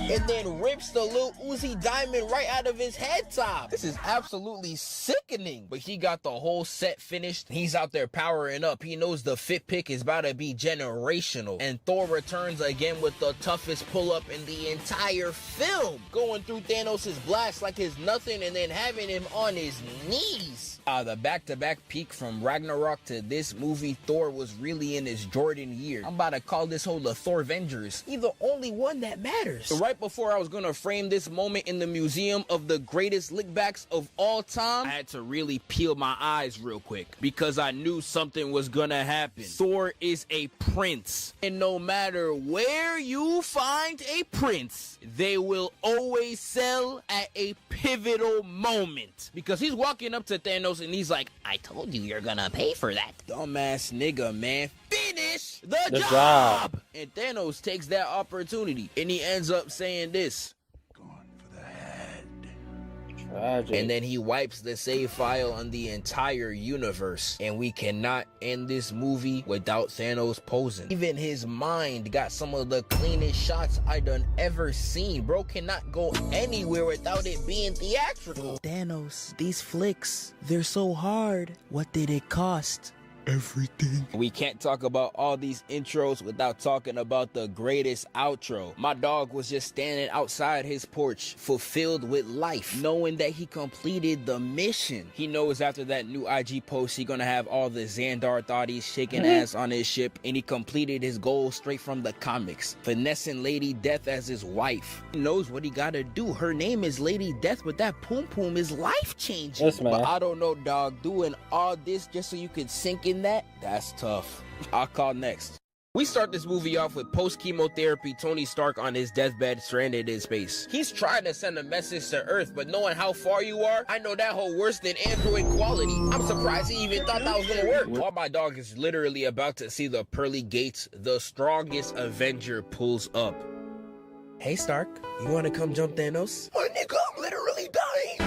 And then rips the Lil Uzi diamond right out of his head top. This is absolutely sickening. But he got the whole set finished. He's out there powering up. He knows the fit pick is about to be generational. And Thor returns again with the toughest pull-up in the entire film. Going through Thanos' blast like it's nothing and then having him on his knees. The back-to-back peak from Ragnarok to this movie, Thor was really in his Jordan year. I'm about to call this whole the Thor Avengers. He's the only one that matters. So right before I was gonna frame this moment in the museum of the greatest lickbacks of all time, I had to really peel my eyes real quick because I knew something was gonna happen. Thor is a prince, and no matter where you find a prince, they will always sell at a pivotal moment. Because he's walking up to Thanos and he's like, I told you you're gonna pay for that. Dumbass nigga, man. Finish the job! And Thanos takes that opportunity and he ends up saying this. Tragic. And then he wipes the save file on the entire universe. And we cannot end this movie without Thanos posing. Even his mind got some of the cleanest shots I done ever seen. Bro cannot go anywhere without it being theatrical. Thanos, these flicks, they're so hard. What did it cost? Everything. We can't talk about all these intros without talking about the greatest outro. My dog was just standing outside his porch, fulfilled with life, knowing that he completed the mission. He knows after that new IG post, he's gonna have all the Xandar thotties shaking ass on his ship, and he completed his goal straight from the comics, finessing Lady Death as his wife. He knows what he gotta do. Her name is Lady Death, but that poom poom is life-changing. Yes, man. But I don't know, dog, doing all this just so you could sink in that's tough. I'll call next. We start this movie off with post-chemotherapy Tony Stark on his deathbed, stranded in space. He's trying to send a message to Earth, but knowing how far you are, I know that whole worse than Android quality. I'm surprised he even thought that was gonna work. While my dog is literally about to see the pearly gates, the strongest Avenger pulls up. Hey Stark, you wanna come jump Thanos? My nigga, I'm literally dying.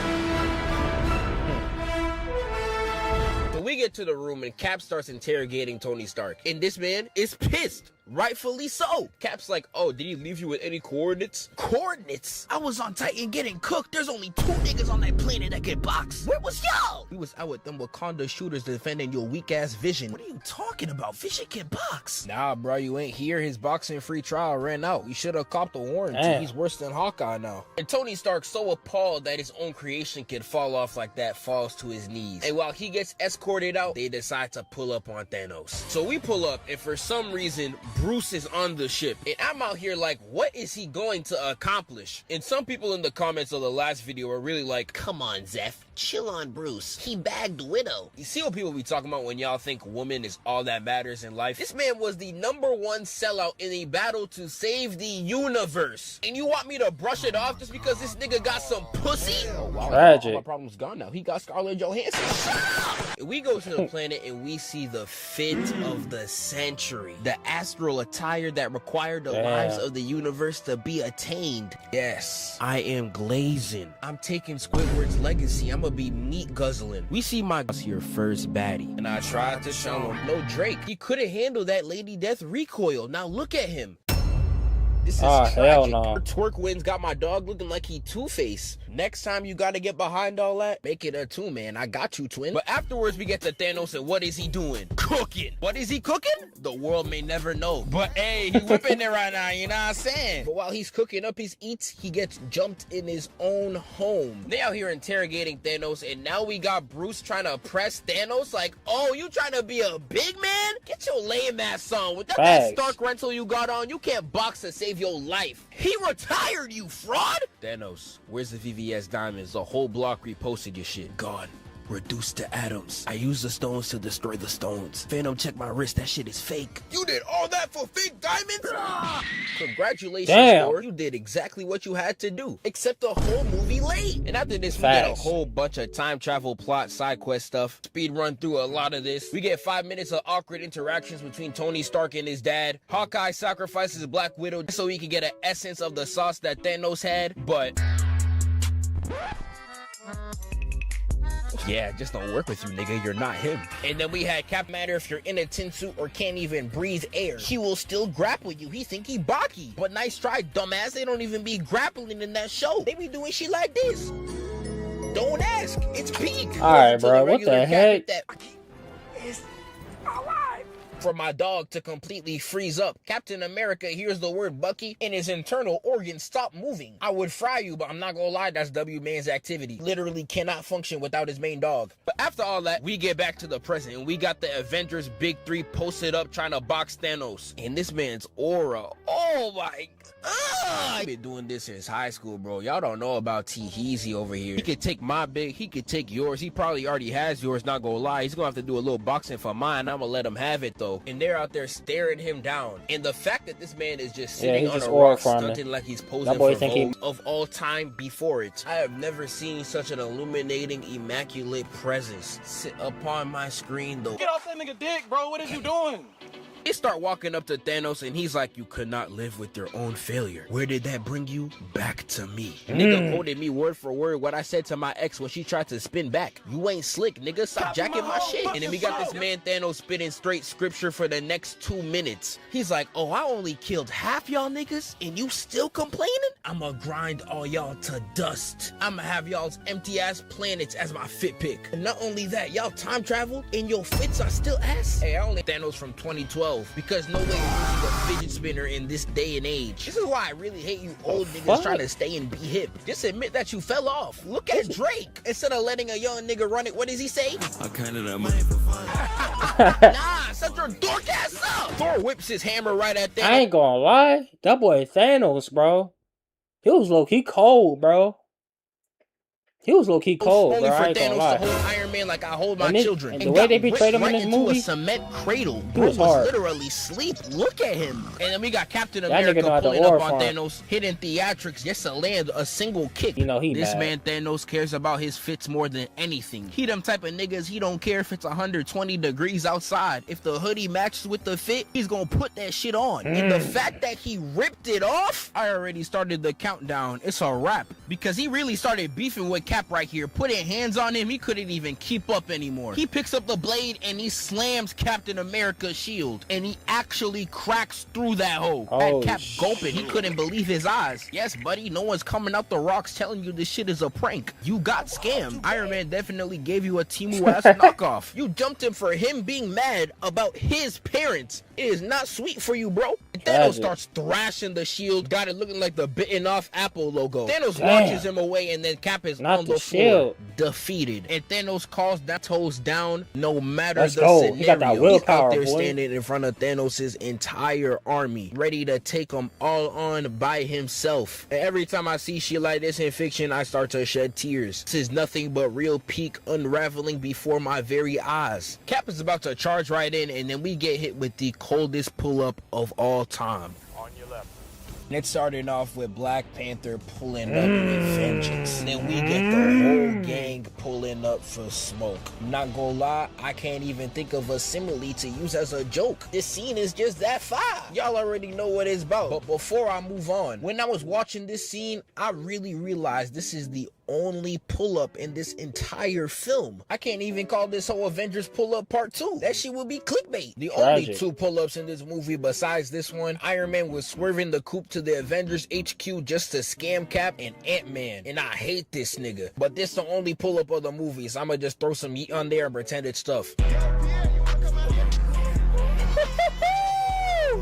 So we get to the room and Cap starts interrogating Tony Stark. And this man is pissed. Rightfully so. Cap's like, oh, did he leave you with any coordinates? Coordinates? I was on Titan getting cooked. There's only 2 niggas on that planet that can box. Where was y'all? We was out with them Wakanda shooters defending your weak ass Vision. What are you talking about? Vision can box. Nah, bro, you ain't here. His boxing free trial ran out. He should have copped a warranty. Damn. He's worse than Hawkeye now. And Tony Stark, so appalled that his own creation could fall off like that, falls to his knees. And while he gets escorted out, they decide to pull up on Thanos. So we pull up, and for some reason, Bruce is on the ship, and I'm out here like, what is he going to accomplish? And some people in the comments of the last video are really like, come on, Zeph, chill on Bruce. He bagged Widow. You see what people be talking about when y'all think woman is all that matters in life? This man was the #1 sellout in a battle to save the universe. And you want me to brush it off just because this nigga got some pussy? Oh, wow. Tragic. All my problem's gone now. He got Scarlett Johansson. Shut up! We go to the planet and we see the fit of the century. The astral attire that required the lives of the universe to be attained. Yes, I am glazing. I'm taking Squidward's legacy. I'm gonna be meat guzzling. We see my your first baddie, and I tried to show him no Drake. He couldn't handle that Lady Death recoil. Now look at him. This is tragic. Hell no. Twerk wins got my dog looking like he Two-Face. Next time you gotta get behind all that, make it a 2-man. I got you, twin. But afterwards we get to Thanos, and what is he doing? Cooking. What is he cooking? The world may never know. But hey, he whipping it right now, you know what I'm saying? But while he's cooking up his eats, he gets jumped in his own home. They out here interrogating Thanos, and now we got Bruce trying to press Thanos like, oh, you trying to be a big man? Get your lame ass on. With that Stark rental you got on, you can't box to save your life. He retired, you fraud! Thanos, where's the VVS diamonds? The whole block reposted your shit. Gone. reduced to atoms. I use the stones to destroy the stones. Phantom, check my wrist, that shit is fake. You did all that for fake diamonds? Congratulations, Thor. You did exactly what you had to do, except the whole movie late. And after this, we get a whole bunch of time travel plot, side quest stuff. Speed run through a lot of this. We get 5 minutes of awkward interactions between Tony Stark and his dad. Hawkeye sacrifices Black Widow so he can get an essence of the sauce that Thanos had, but yeah, just don't work with you, nigga. You're not him. And then we had Cap Matter. If you're in a tin suit or can't even breathe air, he will still grapple you. He think he Baki. But nice try, dumbass. They don't even be grappling in that show. They be doing shit like this. Don't ask. It's peak. Alright, bro. What the heck? It's alive. For my dog to completely freeze up, Captain America hears the word Bucky and his internal organs stop moving. I would fry you, but I'm not gonna lie, that's W-Man's activity. Literally cannot function without his main dog. But after all that, we get back to the present and we got the Avengers Big Three posted up trying to box Thanos. And this man's aura, oh my I've been doing this since high school, bro. Y'all don't know about T-Heezy over here. He could take my big, he could take yours. He probably already has yours, not gonna lie. He's gonna have to do a little boxing for mine. I'm gonna let him have it though. And they're out there staring him down. And the fact that this man is just sitting on a rock stunting like he's posing for Vogue of all time before it. I have never seen such an illuminating, immaculate presence sit upon my screen though. Get off that nigga dick, bro. What is you doing? They start walking up to Thanos and he's like, you could not live with your own failure. Where did that bring you? Back to me. Nigga quoted me word for word what I said to my ex when she tried to spin back. You ain't slick, nigga. Stop jacking my shit. And then we got this man Thanos spitting straight scripture for the next 2 minutes. He's like, oh, I only killed half y'all niggas and you still complaining? I'ma grind all y'all to dust. I'ma have y'all's empty ass planets as my fit pick. And not only that, y'all time travel and your fits are still ass. Hey, I only Thanos from 2012. Because no way you're using a fidget spinner in this day and age. This is why I really hate you old niggas trying to stay and be hip. Just admit that you fell off. Look at Drake. Instead of letting a young nigga run it, what does he say? I counted that money for fun. Nah, shut your dork ass up. Thor whips his hammer right at Thanos. I ain't gonna lie. That boy Thanos, bro. He was low-key cold, bro. He was low-key cold, only bro. for I ain't Thanos gonna lie. to hold Iron Man like I hold my children. And the way they portrayed him in this movie, a cement cradle. He was hard. Literally sleep. Look at him. And then we got Captain America pulling up on Thanos, hitting theatrics just to land a single kick. You know this man Thanos cares about his fits more than anything. He them type of niggas, he don't care if it's 120 degrees outside. If the hoodie matches with the fit, he's gonna put that shit on. And the fact that he ripped it off, I already started the countdown. It's a wrap. Because he really started beefing with Cap right here. Putting hands on him, he couldn't even keep up anymore. He picks up the blade and he slams Captain America's shield. And he actually cracks through that hole. At Cap gulping, he couldn't believe his eyes. Yes, buddy, no one's coming out the rocks telling you this shit is a prank. You got scammed. Iron Man definitely gave you a Timu-ass knockoff. You jumped him for him being mad about his parents. It is not sweet for you, bro. Thanos starts thrashing the shield, got it looking like the bitten off Apple logo. Thanos launches him away and then Cap is on the floor, defeated. And Thanos calls that toes down no matter the scenario. He got that willpower, He's out there standing in front of Thanos' entire army, ready to take them all on by himself. And every time I see shit like this in fiction, I start to shed tears. This is nothing but real peak unraveling before my very eyes. Cap is about to charge right in, and then we get hit with the coldest pull-up of all time. On your left. And it started off with Black Panther pulling up with vengeance. Then we get the whole gang pulling up for smoke. Not gonna lie, I can't even think of a simile to use as a joke. This scene is just that fire. Y'all already know what it's about. But before I move on, when I was watching this scene, I really realized this is the only pull-up in this entire film. I can't even call this whole Avengers pull-up part 2. That shit would be clickbait. The only 2 pull-ups in this movie besides this one, Iron Man was swerving the coupe to the Avengers HQ just to scam Cap and Ant-Man. And I hate this nigga. But this the only pull-up of the movie, so I'ma just throw some yeet on there and pretend it's stuff.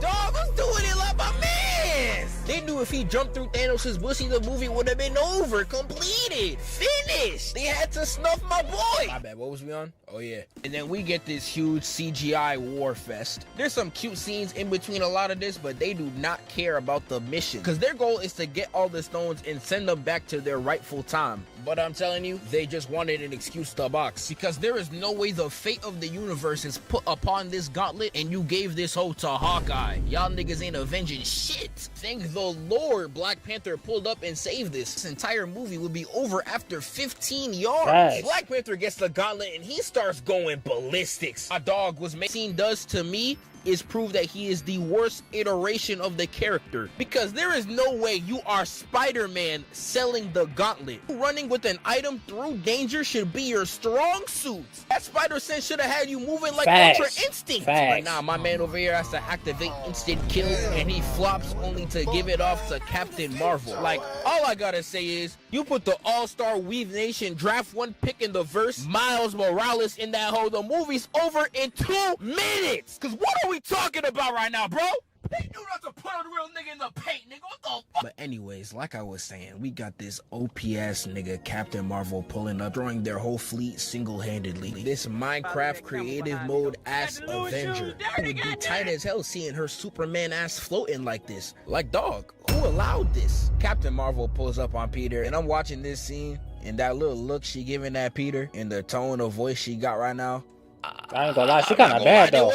Dog, who's doing it like my man? They knew if he jumped through Thanos' bussy, the movie would have been over, completed, finished. They had to snuff my boy. My bad, what was we on? Oh yeah. And then we get this huge CGI war fest. There's some cute scenes in between a lot of this, but they do not care about the mission, because their goal is to get all the stones and send them back to their rightful time. But I'm telling you, they just wanted an excuse to box, because there is no way the fate of the universe is put upon this gauntlet and you gave this hoe to Hawkeye. Y'all niggas ain't avenging shit. Thank the Lord Black Panther pulled up and saved this. This entire movie would be over after 15 yards. Right. Black Panther gets the gauntlet and he starts going ballistics. My dog was scene does to me is prove that he is the worst iteration of the character, because there is no way you are Spider-Man selling the gauntlet. Running with an item through danger should be your strong suit. That spider sense should have had you moving like Ultra Instinct. But nah, my man over here has to activate instant kill, and he flops only to give it off to Captain Marvel. Like, all I gotta say is, you put the All-Star Weave Nation Draft 1 pick in the verse, Miles Morales in that hole, the movie's over in 2 minutes. Cause what are we talking about right now, bro? They knew not to put a real nigga in the paint, nigga. What the fuck? But anyways, like I was saying, we got this OPS nigga Captain Marvel pulling up, throwing their whole fleet single-handedly. This Minecraft creative mode ass Avenger would be tight as hell seeing her Superman ass floating like this. Like, dog, who allowed this? Captain Marvel pulls up on Peter, and I'm watching this scene, and that little look she giving that Peter, and the tone of voice she got right now, I ain't gonna lie, she kinda bad though.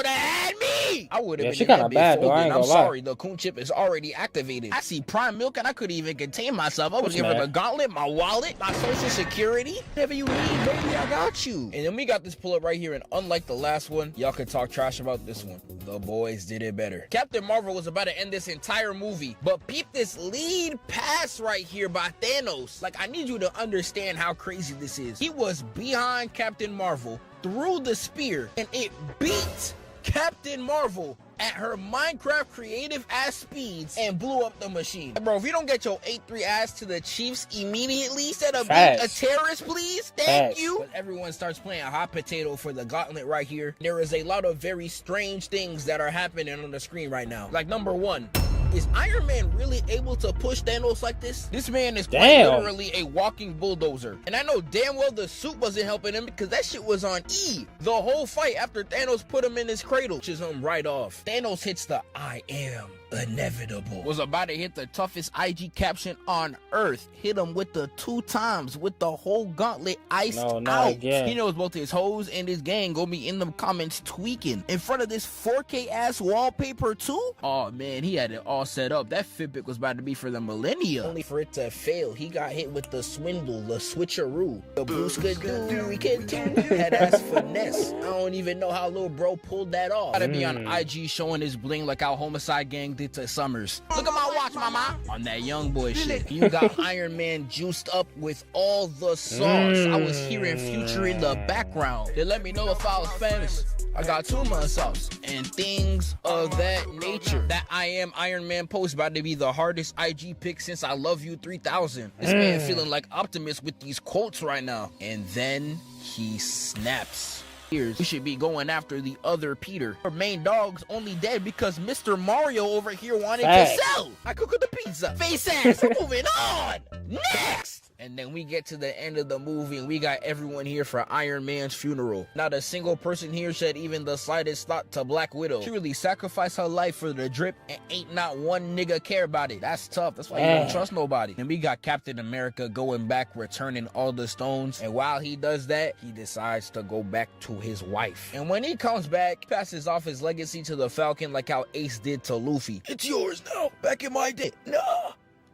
I would have been she kinda bad though, I ain't gonna lie. I'm sorry, the coon chip is already activated. I see Prime Milk and I couldn't even contain myself. I was giving her the gauntlet, my wallet, my social security. Whatever you need, baby, I got you. And then we got this pull up right here, and unlike the last one, y'all could talk trash about this one. The boys did it better. Captain Marvel was about to end this entire movie, but peep this lead pass right here by Thanos. Like, I need you to understand how crazy this is. He was behind Captain Marvel, threw the spear, and it beat Captain Marvel at her Minecraft creative ass speeds and blew up the machine. Bro, if you don't get your 8-3 ass to the Chiefs immediately instead of being a terrorist, please, thank you. But everyone starts playing hot potato for the gauntlet right here. There is a lot of very strange things that are happening on the screen right now. Like, number one, is Iron Man really able to push Thanos like this? This man is quite literally a walking bulldozer. And I know damn well the suit wasn't helping him, because that shit was on E the whole fight after Thanos put him in his cradle. Which is him right off. Thanos hits the I am inevitable. Was about to hit the toughest IG caption on earth. Hit him with the 2 times with the whole gauntlet iced out. Again. He knows both his hoes and his gang gonna be in the comments tweaking in front of this 4K ass wallpaper too. Oh man, he had it all set up. That Fitbit was about to be for the millennia. Only for it to fail. He got hit with the swindle, the switcheroo, the booska do we can do. Head ass finesse. I don't even know how little bro pulled that off. Gotta be on IG showing his bling like how Homicide Gang did to Summers. Look at my watch, mama. On that young boy shit. You got Iron Man juiced up with all the sauce. I was hearing Future in the background. They let me know if I was famous. I got 2 months sauce and things of that nature. That I am Iron Man post about to be the hardest IG pick since I Love You 3000. This man feeling like Optimus with these quotes right now. And then he snaps. We should be going after the other Peter. Our main dog's only dead because Mr. Mario over here wanted to sell. I cooked the pizza. Face ass. Moving on. Next. And then we get to the end of the movie and we got everyone here for Iron Man's funeral. Not a single person here shed even the slightest thought to Black Widow. She really sacrificed her life for the drip and ain't not one nigga care about it. That's tough. That's why you don't trust nobody. And we got Captain America going back, returning all the stones. And while he does that, he decides to go back to his wife. And when he comes back, he passes off his legacy to the Falcon like how Ace did to Luffy. It's yours now. Back in my day. Nah.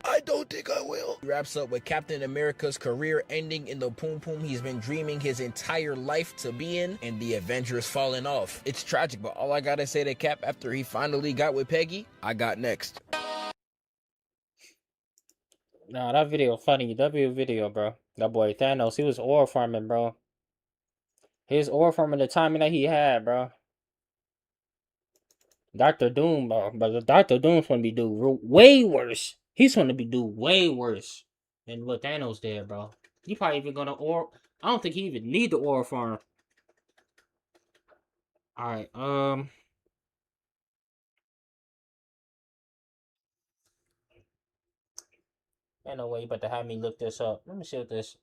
I don't think I will. He wraps up with Captain America's career ending in the poom poom he's been dreaming his entire life to be in, and the Avengers falling off. It's tragic, but all I gotta say to Cap after he finally got with Peggy, I got next. Nah, that video funny. Video, bro. That boy Thanos, he was ore farming, bro. He was ore farming the timing that he had, bro. Dr. Doom, bro. But Dr. Doom's gonna be do way worse. He's going to be do way worse than what Thanos did, bro. He probably even going to ore. I don't think he even need the ore farm. All right. Ain't no way you about to have me look this up. Let me see what this.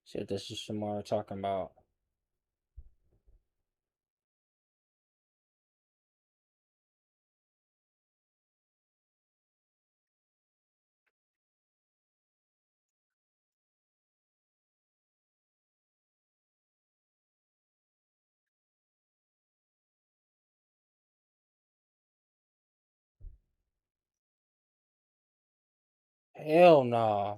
See what this is Shamar talking about. Hell nah.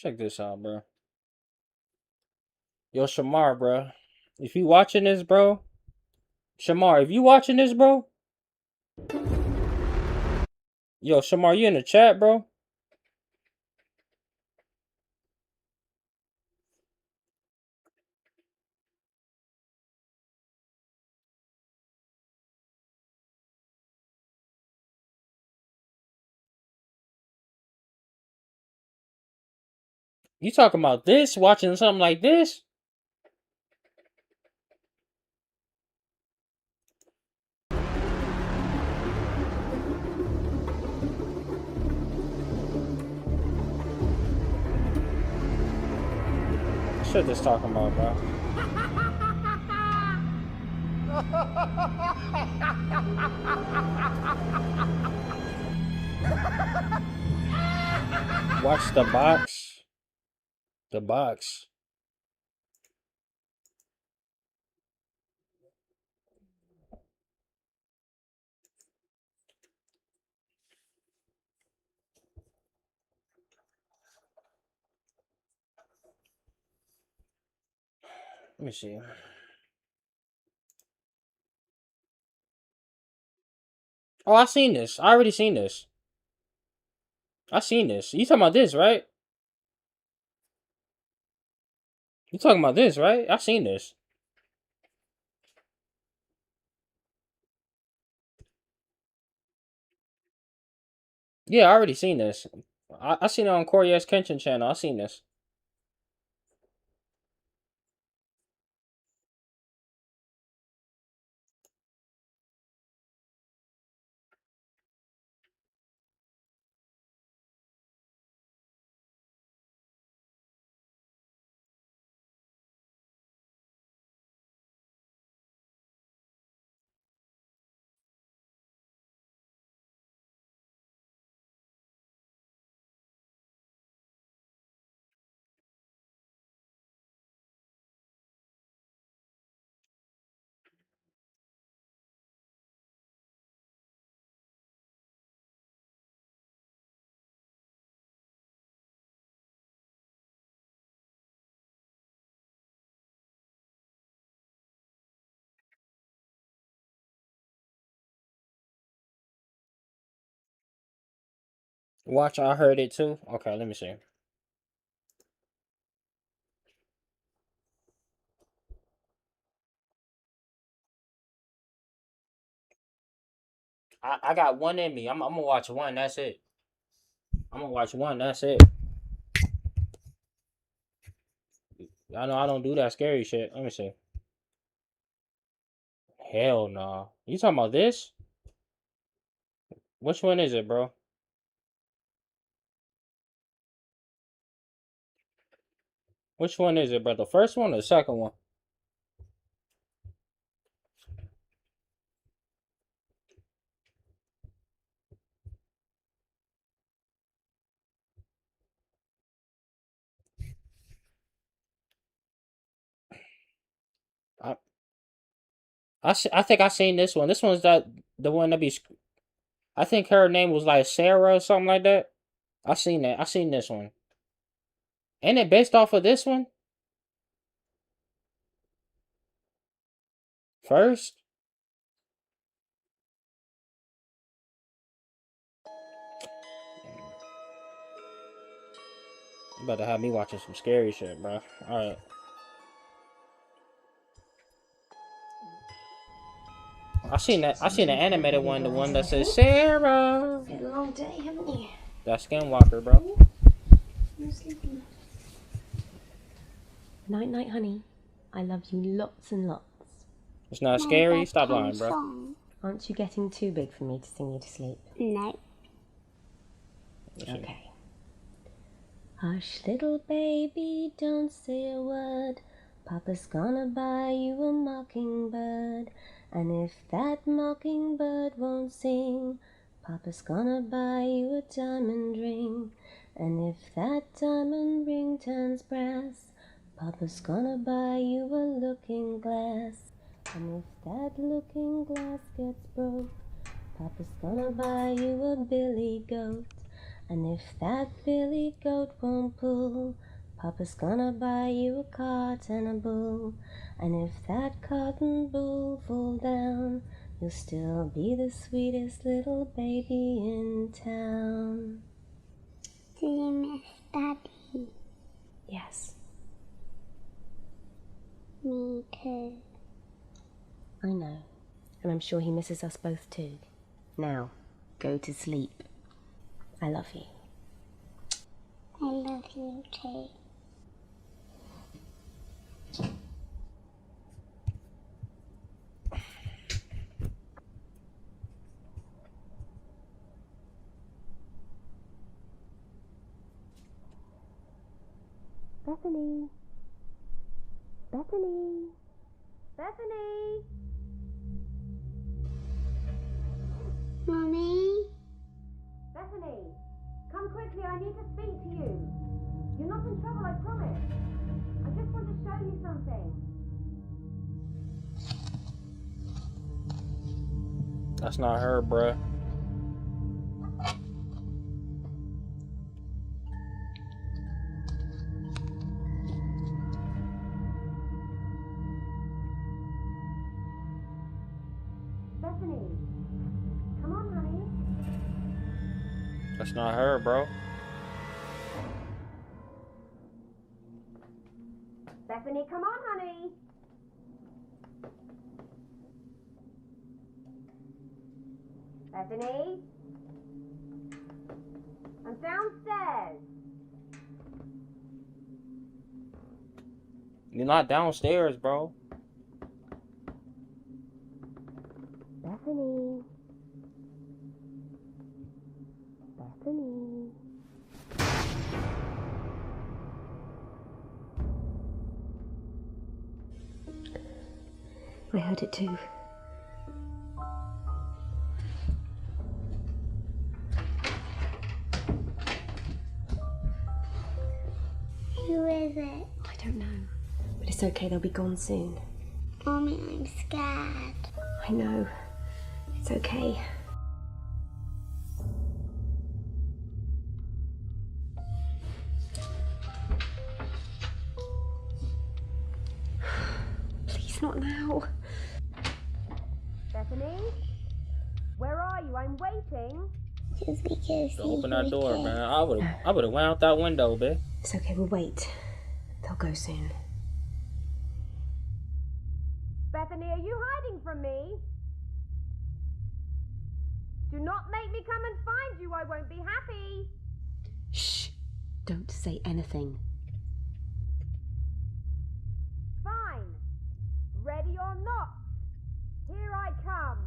Check this out, bro. Yo, Shamar, bro. If you watching this, bro. Shamar, if you watching this, bro. Yo, Shamar, you in the chat, bro? You talking about this? Watching something like this? Shit this talking about, bro. Watch the box. The box. Let me see. Oh, I seen this. I already seen this. I seen this. You talking about this, right? You talking about this, right? I seen this. Yeah, I already seen this. I seen it on Corey S. Kenshin channel. I seen this. Watch, I heard it too. Okay, let me see. I got one in me. I'm gonna watch one. That's it. I'm gonna watch one. That's it. I know I don't do that scary shit. Let me see. Hell no. Nah. You talking about this? Which one is it, bro? Which one is it, bro? The first one or the second one? I think I seen this one. This one's the one that be. I think her name was like Sarah or something like that. I seen that. I seen this one. Ain't it based off of this one? First? You about to have me watching some scary shit, bro. Alright. I seen the animated one, the one that says Sarah. It's been a long day, haven't you? That's Skinwalker, bro. No sleeping. Night, night, honey. I love you lots and lots. It's not scary. Stop lying, bro. Aren't you getting too big for me to sing you to sleep? No. Okay. Hush, little baby, don't say a word. Papa's gonna buy you a mockingbird. And if that mockingbird won't sing, Papa's gonna buy you a diamond ring. And if that diamond ring turns brass, Papa's gonna buy you a looking glass. And if that looking glass gets broke, Papa's gonna buy you a billy goat. And if that billy goat won't pull, Papa's gonna buy you a cart and a bull. And if that cart and bull fall down, you'll still be the sweetest little baby in town. Do you miss Daddy? Yes. Me too. I know. And I'm sure he misses us both too. Now, go to sleep. I love you. I love you too. Bethany. Bethany. Bethany. Mommy. Bethany, come quickly. I need to speak to you. You're not in trouble, I promise. I just want to show you something. That's not her, bruh. Bethany, come on, honey. That's not her, bro. Bethany, come on, honey. Bethany? I'm downstairs. You're not downstairs, bro. Bethany. Bethany. I heard it too. Who is it? I don't know. But it's okay, they'll be gone soon. Mommy, I'm scared. I know. It's okay. Please, not now. Bethany? Where are you? I'm waiting. Just because Don't open that door, man. I would have went out that window, bitch. It's okay, we'll wait. They'll go soon. Bethany, are you hiding from me? Do not make me come and find you. I won't be happy. Shh. Don't say anything. Fine. Ready or not, here I come.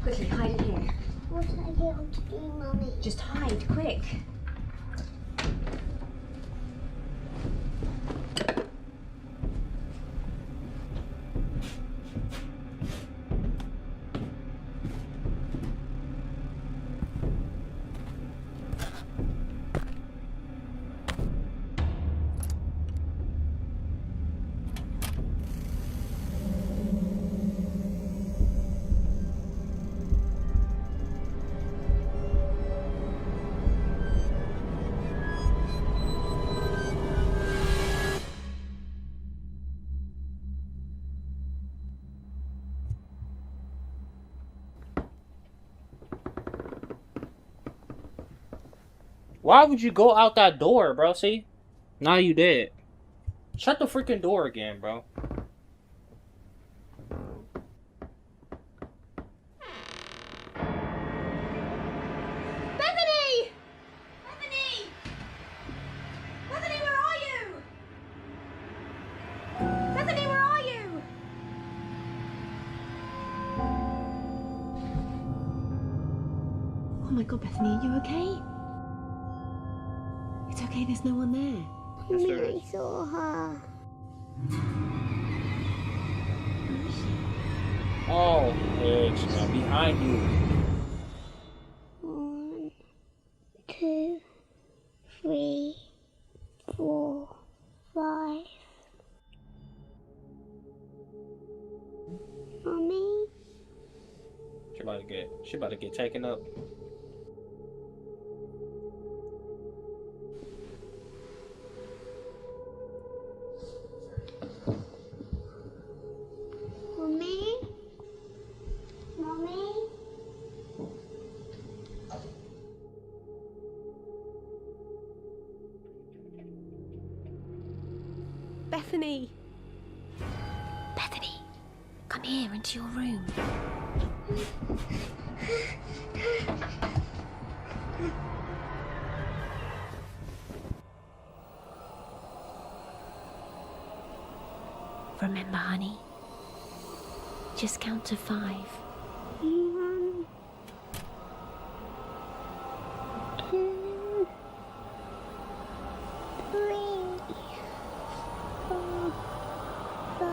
Quickly, hide in here. What are you able to do, Mommy? Just hide, quick. Why would you go out that door, bro? See? Now you dead. Shut the freaking door again, bro. Bethany! Bethany! Bethany, where are you? Bethany, where are you? Oh my god, Bethany, are you okay? It's okay, there's no one there. Mommy, I saw her. Oh, it's behind you. 1, 2, 3, 4, 5. Mommy? She about to get taken up. Mommy? Mommy? Bethany! Bethany, come here into your room. Remember, honey? Just count to 5. 1, 2, 3, 4, 5.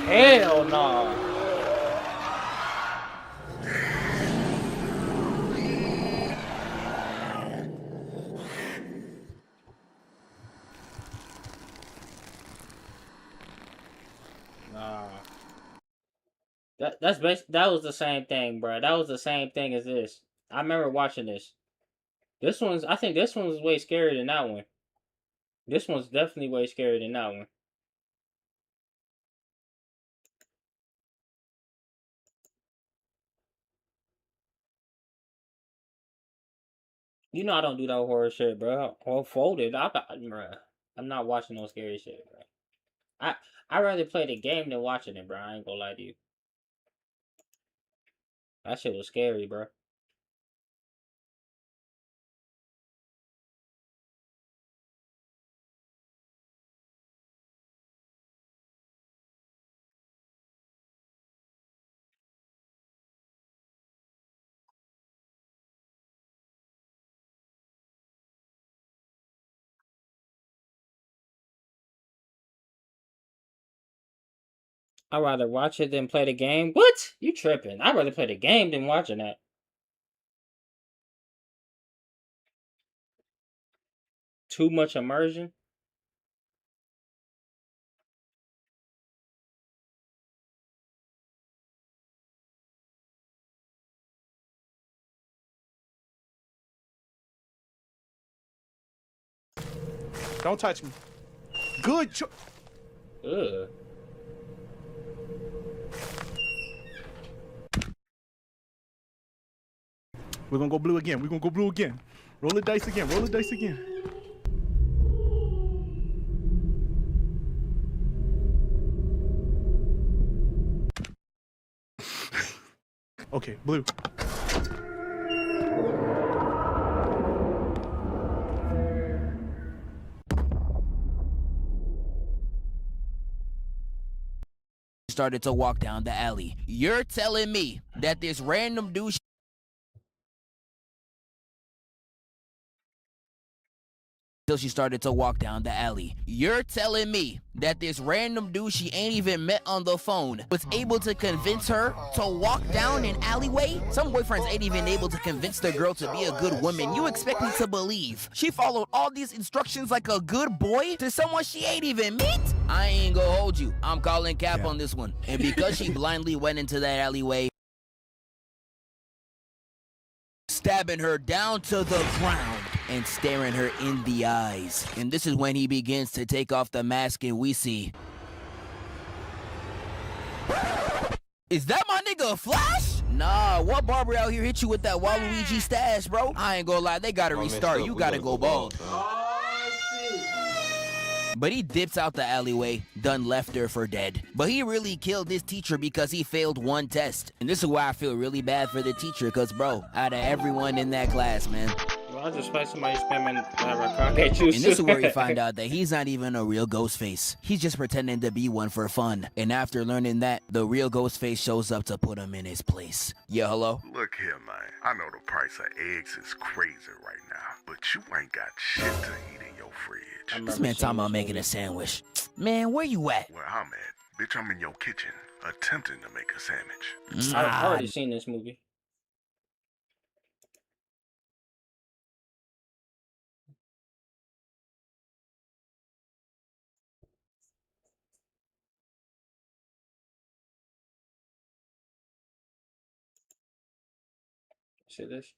Hell no. That was the same thing, bro. That was the same thing as this. I remember watching this. I think this one was way scarier than that one. This one's definitely way scarier than that one. You know I don't do that horror shit, bro. Or folded. Bruh. I'm not watching no scary shit, bro. I'd rather play the game than watching it, bro. I ain't gonna lie to you. That shit was scary, bro. I'd rather watch it than play the game. What? You tripping? I'd rather play the game than watching that. Too much immersion. Don't touch me. Good choice. Ugh. We're gonna go blue again. We're gonna go blue again. Roll the dice again. Roll the dice again. Okay, blue. Started to walk down the alley. You're telling me that this random douche till she started to walk down the alley. You're telling me that this random dude she ain't even met on the phone was able to convince her to walk down an alleyway? Some boyfriends ain't even able to convince the girl to be a good woman. You expect me to believe she followed all these instructions like a good boy to someone she ain't even meet? I ain't gonna hold you. I'm calling cap on this one. And because she blindly went into that alleyway, stabbing her down to the ground and staring her in the eyes. And this is when he begins to take off the mask and we see... Is that my nigga Flash? Nah, what barber out here hit you with that Waluigi stash, bro? I ain't gonna lie, they gotta restart. You gotta go bald. But he dips out the alleyway, done left her for dead. But he really killed this teacher because he failed one test. And this is why I feel really bad for the teacher, because, bro, out of everyone in that class, man. Well, I just find somebody spamming Rocket juice. And this is where you find out that he's not even a real Ghostface. He's just pretending to be one for fun. And after learning that, the real Ghostface shows up to put him in his place. Yeah, hello? Look here, man. I know the price of eggs is crazy right now, but you ain't got shit to eat in your fridge. This man talking about making a sandwich. Man, where you at? Where I'm at? Bitch, I'm in your kitchen, attempting to make a sandwich. I've already seen this movie. See this?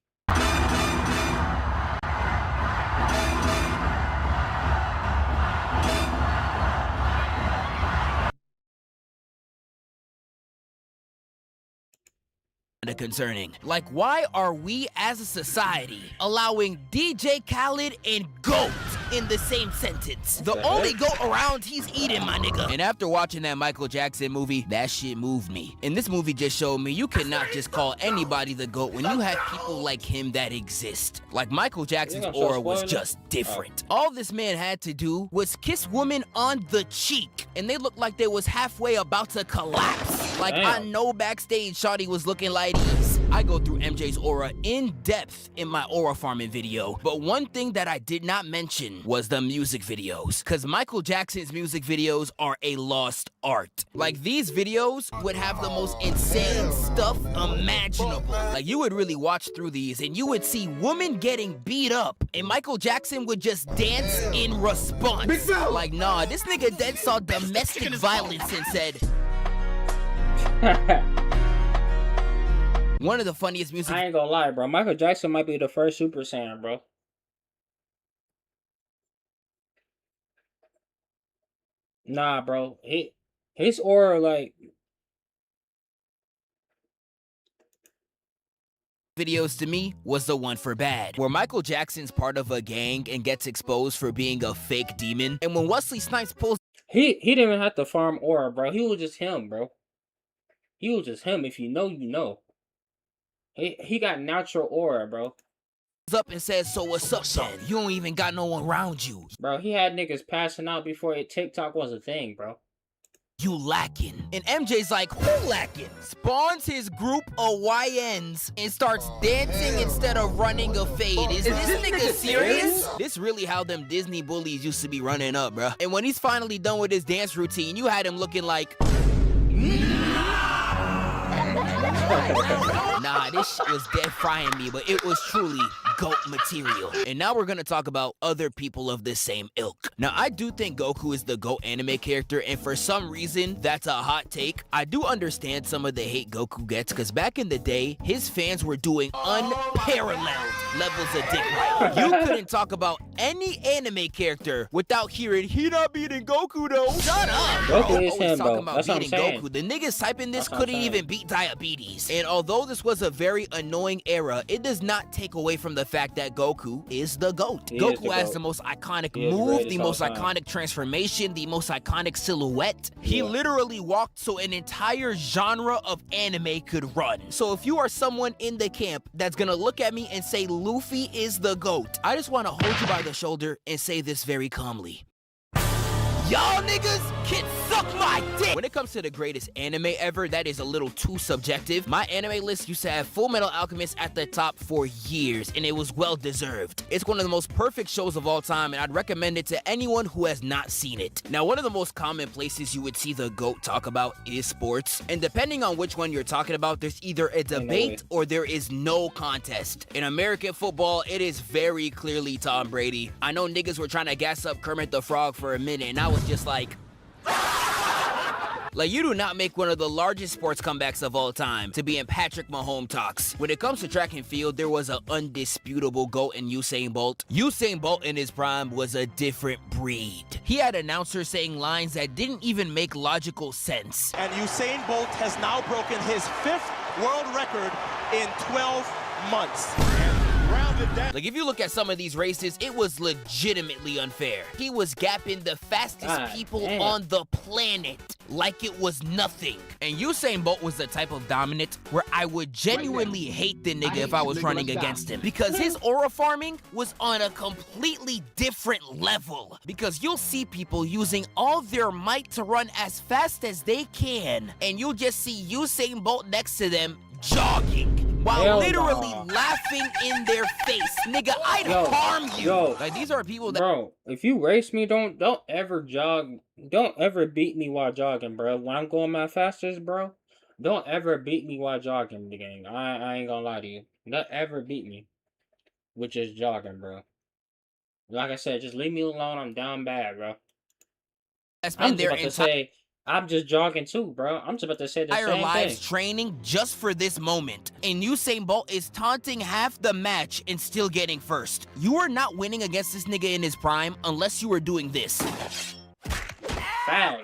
Concerning. Like, why are we as a society allowing DJ Khaled and GOAT in the same sentence? The only GOAT around, he's eating, my nigga. And after watching that Michael Jackson movie, that shit moved me. And this movie just showed me you cannot just call anybody the GOAT when you have people like him that exist. Like, Michael Jackson's aura was just different. All this man had to do was kiss women on the cheek, and they looked like they was halfway about to collapse. Like, I know backstage Shawty was looking like these. I go through MJ's aura in depth in my aura farming video, but one thing that I did not mention was the music videos, because Michael Jackson's music videos are a lost art. Like, these videos would have the most insane stuff imaginable. Like, you would really watch through these and you would see women getting beat up, and Michael Jackson would just dance in response. Like, nah, this nigga dead saw domestic violence and said, one of the funniest music. I ain't gonna lie, bro. Michael Jackson might be the first Super Saiyan, bro. Nah, bro. His aura, like. Videos to me was the one for bad, where Michael Jackson's part of a gang and gets exposed for being a fake demon. And when Wesley Snipes pulls. He didn't even have to farm aura, bro. He was just him, bro. He was just him. If you know, you know. He got natural aura, bro. Up and says, so what's up, son? You don't even got no one around you. Bro, he had niggas passing out before TikTok was a thing, bro. You lacking. And MJ's like, who lacking? Spawns his group of YNs and starts dancing instead of running a fade. Is this nigga serious? This really how them Disney bullies used to be running up, bro. And when he's finally done with his dance routine, you had him looking like... Nah, this shit was dead frying me, but it was truly GOAT material. And now we're gonna talk about other people of the same ilk. Now, I do think Goku is the GOAT anime character, and for some reason, that's a hot take. I do understand some of the hate Goku gets, because back in the day, his fans were doing unparalleled levels of dick right. You couldn't talk about any anime character without hearing, he not beating Goku, though. Shut up, bro. Goku is him, bro. About That's what I'm beating saying. Goku. The niggas typing this couldn't even beat diabetes. And although this was a very annoying era, it does not take away from the fact that Goku is the GOAT. Goku has the most iconic move, the most iconic transformation, the most iconic silhouette. He literally walked so an entire genre of anime could run. So if you are someone in the camp that's gonna look at me and say Luffy is the GOAT, I just wanna hold you by the shoulder and say this very calmly. Y'all niggas can suck my dick! When it comes to the greatest anime ever, that is a little too subjective. My anime list used to have Full Metal Alchemist at the top for years, and it was well deserved. It's one of the most perfect shows of all time, and I'd recommend it to anyone who has not seen it. Now, one of the most common places you would see the GOAT talk about is sports, and depending on which one you're talking about, there's either a debate or there is no contest. In American football, it is very clearly Tom Brady. I know niggas were trying to gas up Kermit the Frog for a minute, and I was just like, you do not make one of the largest sports comebacks of all time to be in Patrick Mahomes talks. When it comes to track and field, there was an undisputable GOAT in Usain Bolt. Usain Bolt in his prime was a different breed. He had announcers saying lines that didn't even make logical sense. And Usain Bolt has now broken his 5th world record in 12 months. Like, if you look at some of these races, it was legitimately unfair. He was gapping the fastest people on the planet like it was nothing. And Usain Bolt was the type of dominant where I would genuinely hate the nigga if I was running against him, because his aura farming was on a completely different level. Because you'll see people using all their might to run as fast as they can, and you'll just see Usain Bolt next to them jogging while literally laughing in their face. Nigga, I'd harm you. Like, these are people that... Bro, if you race me, don't ever jog. Don't ever beat me while jogging, bro. When I'm going my fastest, bro, don't ever beat me while jogging the game. I ain't gonna lie to you. Don't ever beat me with just jogging, bro. Like I said, just leave me alone. I'm down bad, bro. I'm just about to say... I'm just jogging too, bro. I'm just about to say the same thing. Entire lives training just for this moment. And Usain Bolt is taunting half the match and still getting first. You are not winning against this nigga in his prime unless you are doing this. Foul.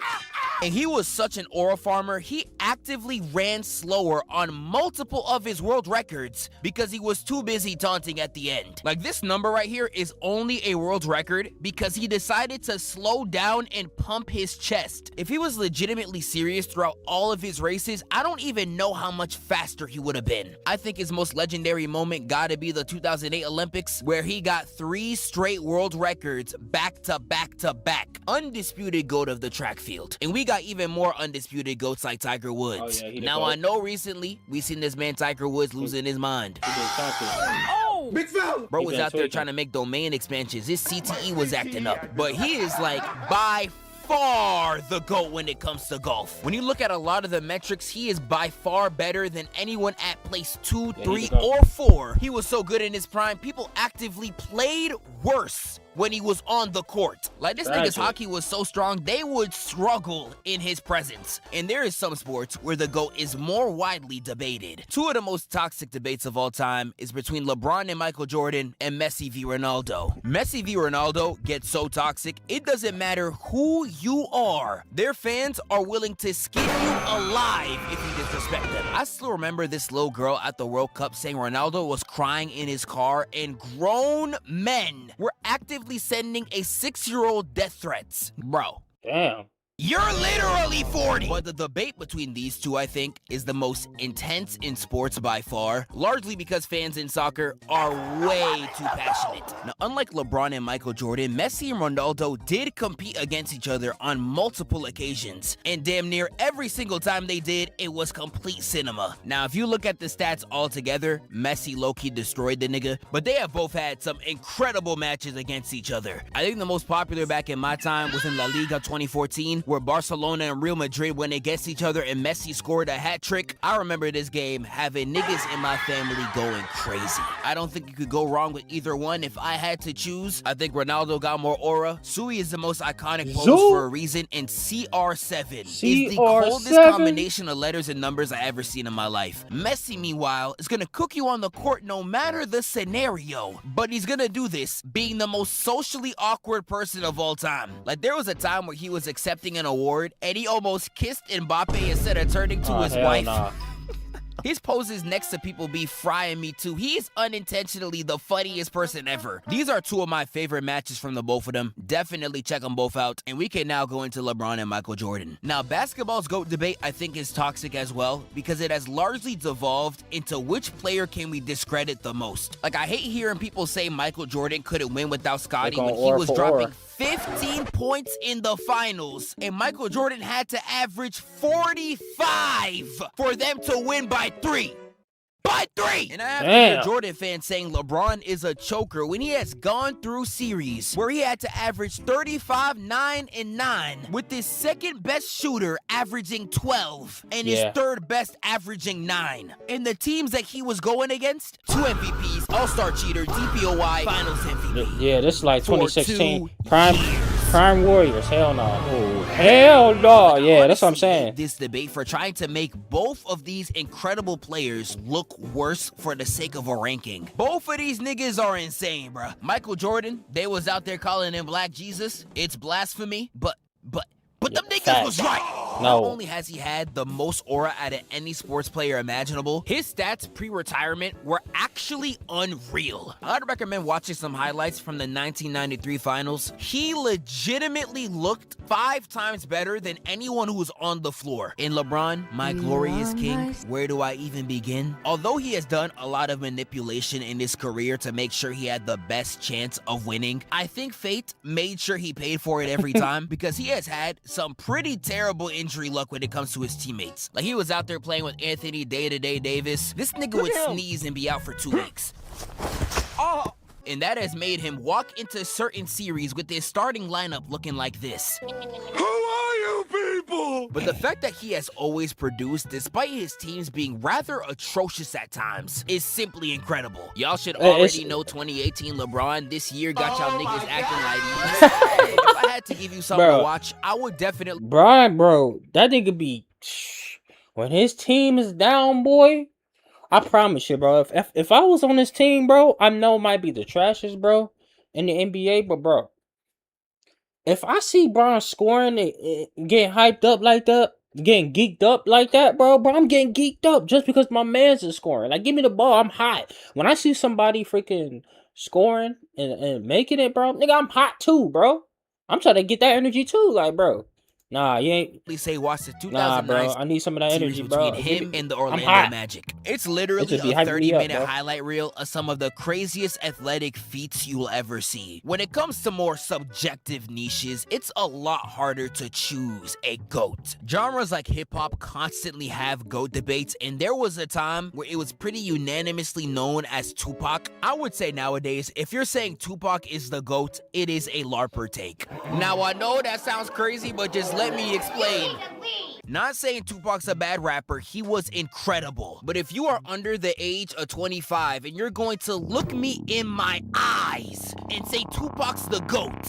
And he was such an aura farmer, he actively ran slower on multiple of his world records because he was too busy taunting at the end. Like, this number right here is only a world record because he decided to slow down and pump his chest. If he was legitimately serious throughout all of his races, I don't even know how much faster he would have been. I think his most legendary moment gotta be the 2008 Olympics, where he got 3 straight world records back to back to back. Undisputed GOAT of the track field. And we got even more undisputed GOATs like Tiger Woods. Oh, yeah, now, I know recently we seen this man Tiger Woods losing his mind. Oh, big foul! Bro was out there trying to make domain expansions. His CTE was acting up. But he is like by far the GOAT when it comes to golf. When you look at a lot of the metrics, he is by far better than anyone at place 2, 3, or 4. He was so good in his prime, people actively played worse when he was on the court. Like, this nigga's hockey was so strong, they would struggle in his presence. And there is some sports where the GOAT is more widely debated. 2 of the most toxic debates of all time is between LeBron and Michael Jordan and Messi v. Ronaldo. Messi v. Ronaldo gets so toxic, it doesn't matter who you are. Their fans are willing to skin you alive if you disrespect them. I still remember this little girl at the World Cup saying Ronaldo was crying in his car, and grown men were actively sending a 6-year-old death threats. Bro. Damn. You're literally 40! But the debate between these two, I think, is the most intense in sports by far, largely because fans in soccer are way too passionate. Now, unlike LeBron and Michael Jordan, Messi and Ronaldo did compete against each other on multiple occasions, and damn near every single time they did, it was complete cinema. Now, if you look at the stats all together, Messi low-key destroyed the nigga, but they have both had some incredible matches against each other. I think the most popular back in my time was in La Liga 2014, where Barcelona and Real Madrid went against each other and Messi scored a hat trick. I remember this game having niggas in my family going crazy. I don't think you could go wrong with either one. If I had to choose, I think Ronaldo got more aura. Sui is the most iconic pose for a reason, and CR7 is the coldest combination of letters and numbers I ever seen in my life. Messi, meanwhile, is gonna cook you on the court no matter the scenario, but he's gonna do this being the most socially awkward person of all time. Like, there was a time where he was accepting an award and he almost kissed Mbappe instead of turning to his wife. Nah. His poses next to people be frying me too. He is unintentionally the funniest person ever. These are 2 of my favorite matches from the both of them. Definitely check them both out. And we can now go into LeBron and Michael Jordan. Now, basketball's GOAT debate, I think, is toxic as well, because it has largely devolved into which player can we discredit the most. Like, I hate hearing people say Michael Jordan couldn't win without Scottie when he was dropping 15 points in the finals, and Michael Jordan had to average 45 for them to win by 3. By 3! And I have to hear Jordan fans saying LeBron is a choker when he has gone through series where he had to average 35, 9, and 9, with his second best shooter averaging 12, and his third best averaging 9. And the teams that he was going against, 2 MVPs, All-Star cheater, DPOY, Finals MVP. Yeah, this is like 2016. Prime Warriors. Hell no. Oh, hell no. Yeah, that's what I'm saying. This debate for trying to make both of these incredible players look worse for the sake of a ranking. Both of these niggas are insane, bruh. Michael Jordan, they was out there calling him Black Jesus. It's blasphemy, but them niggas was right. Not only has he had the most aura out of any sports player imaginable, his stats pre-retirement were actually unreal. I'd recommend watching some highlights from the 1993 finals. He legitimately looked 5 times better than anyone who was on the floor. In LeBron, my glorious king, where do I even begin? Although he has done a lot of manipulation in his career to make sure he had the best chance of winning, I think fate made sure he paid for it every time because he has had some pretty terrible injury luck when it comes to his teammates. Like, he was out there playing with Anthony Day-to-Day Davis. This nigga would sneeze and be out for 2 weeks. And that has made him walk into certain series with his starting lineup looking like this. Who are you people? But the fact that he has always produced, despite his teams being rather atrocious at times, is simply incredible. Y'all should already know 2018 LeBron this year got y'all niggas acting like if I had to give you something to watch, I would definitely... Bro, that nigga be... When his team is down, boy... I promise you, bro. If I was on this team, bro, I know it might be the trashes, bro, in the NBA, but bro, if I see Bron scoring and getting hyped up like that, getting geeked up like that, bro, I'm getting geeked up just because my man's is scoring. Like, give me the ball, I'm hot. When I see somebody freaking scoring and making it, bro, nigga, I'm hot too, bro. I'm trying to get that energy too, like, bro. Nah, you ain't. Please say watch the 2009 Nah, bro. I need some of that energy, bro. Between him and the I'm Orlando hot. Magic. It's literally a 30-minute highlight reel of some of the craziest athletic feats you will ever see. When it comes to more subjective niches, it's a lot harder to choose a GOAT. Genres like hip-hop constantly have GOAT debates, and there was a time where it was pretty unanimously known as Tupac. I would say nowadays, if you're saying Tupac is the GOAT, it is a LARPer take. Now, I know that sounds crazy, but just let me explain. Not saying Tupac's a bad rapper, he was incredible. But if you are under the age of 25 and you're going to look me in my eyes and say Tupac's the GOAT,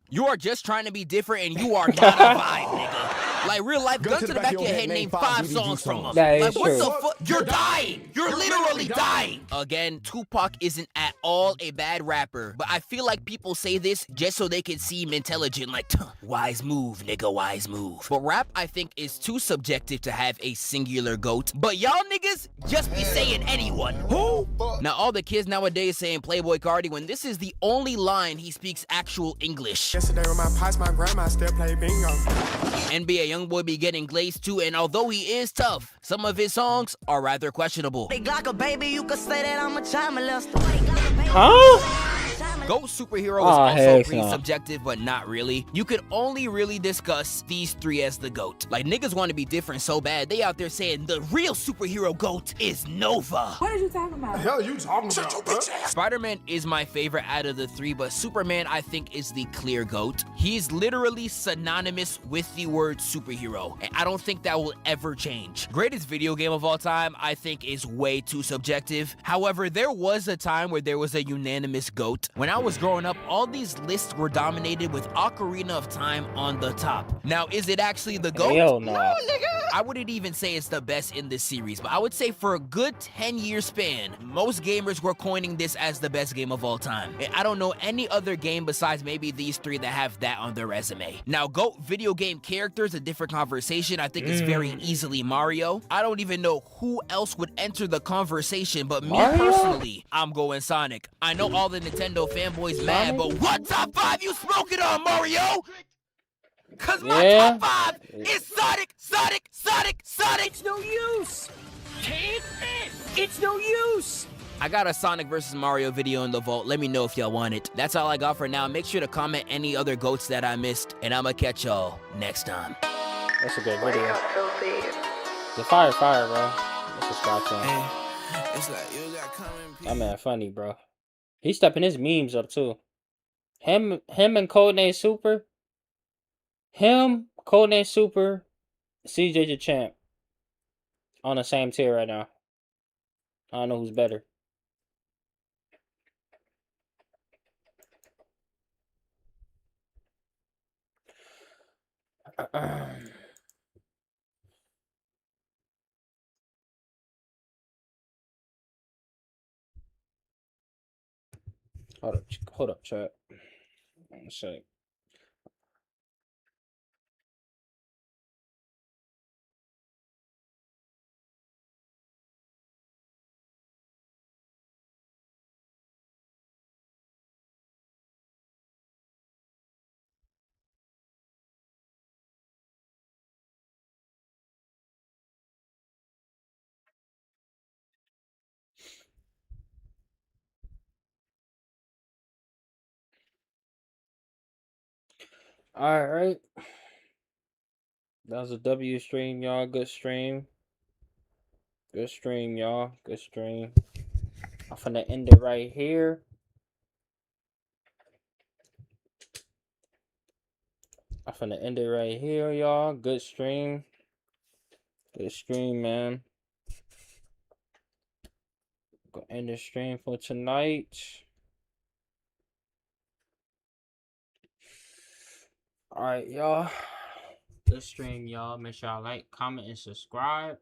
you are just trying to be different and you are not a vibe, nigga. Like, real life, gun to the back of your head, name 5 songs from him. Like, what the fuck? You're dying! You're literally dying! Again, Tupac isn't at all a bad rapper, but I feel like people say this just so they can seem intelligent, like, wise move, nigga, wise move. But rap, I think, is too subjective to have a singular GOAT. But y'all niggas just be saying anyone. Who? Now, all the kids nowadays saying Playboy Cardi when this is the only line he speaks actual English. Yesterday with my pops, my grandma still play bingo. NBA Youngboy be getting glazed too, and although he is tough, some of his songs are rather questionable. Like a baby, you could say that I'm a child molester. Huh? GOAT superhero is also pretty subjective, but not really. You could only really discuss these 3 as the GOAT. Like, niggas want to be different so bad, they out there saying the real superhero GOAT is Nova. What are you talking about? The hell are you talking about, bro? Spider-Man is my favorite out of the 3, but Superman, I think, is the clear GOAT. He's literally synonymous with the word superhero, and I don't think that will ever change. Greatest video game of all time, I think, is way too subjective. However, there was a time where there was a unanimous GOAT. When I was growing up, all these lists were dominated with Ocarina of Time on the top. Now, is it actually the GOAT? Hell no. No, nigga. I wouldn't even say it's the best in this series, but I would say for a good 10-year span, most gamers were coining this as the best game of all time. And I don't know any other game besides maybe these 3 that have that on their resume. Now, GOAT video game characters, a different conversation. I think it's very easily Mario. I don't even know who else would enter the conversation, but me personally, I'm going Sonic. I know all the Nintendo fanboys mad, but what top 5 you smoking on, Mario? Cause my top 5 is Sonic, Sonic, Sonic, Sonic. It's no use. Take this. It's no use. I got a Sonic vs. Mario video in the vault. Let me know if y'all want it. That's all I got for now. Make sure to comment any other GOATs that I missed, and I'ma catch y'all next time. That's a good video. The fire, bro. Let's subscribe to him. It's like you got coming. That man funny, bro. He's stepping his memes up too. Him and Codename Super. Him, Codename Super, CJ the Champ. On the same tier right now. I don't know who's better. Hold up, chat. One sec. Alright. That was a W stream, y'all. Good stream. Good stream, y'all. Good stream. I'm finna end it right here. I'm finna end it right here, y'all. Good stream. Good stream, man. Gonna end the stream for tonight. Alright, y'all. Good stream, y'all. Make sure y'all like, comment, and subscribe.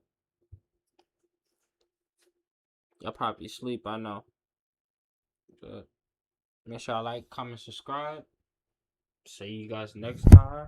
Y'all probably sleep, I know. But make sure y'all like, comment, subscribe. See you guys next time.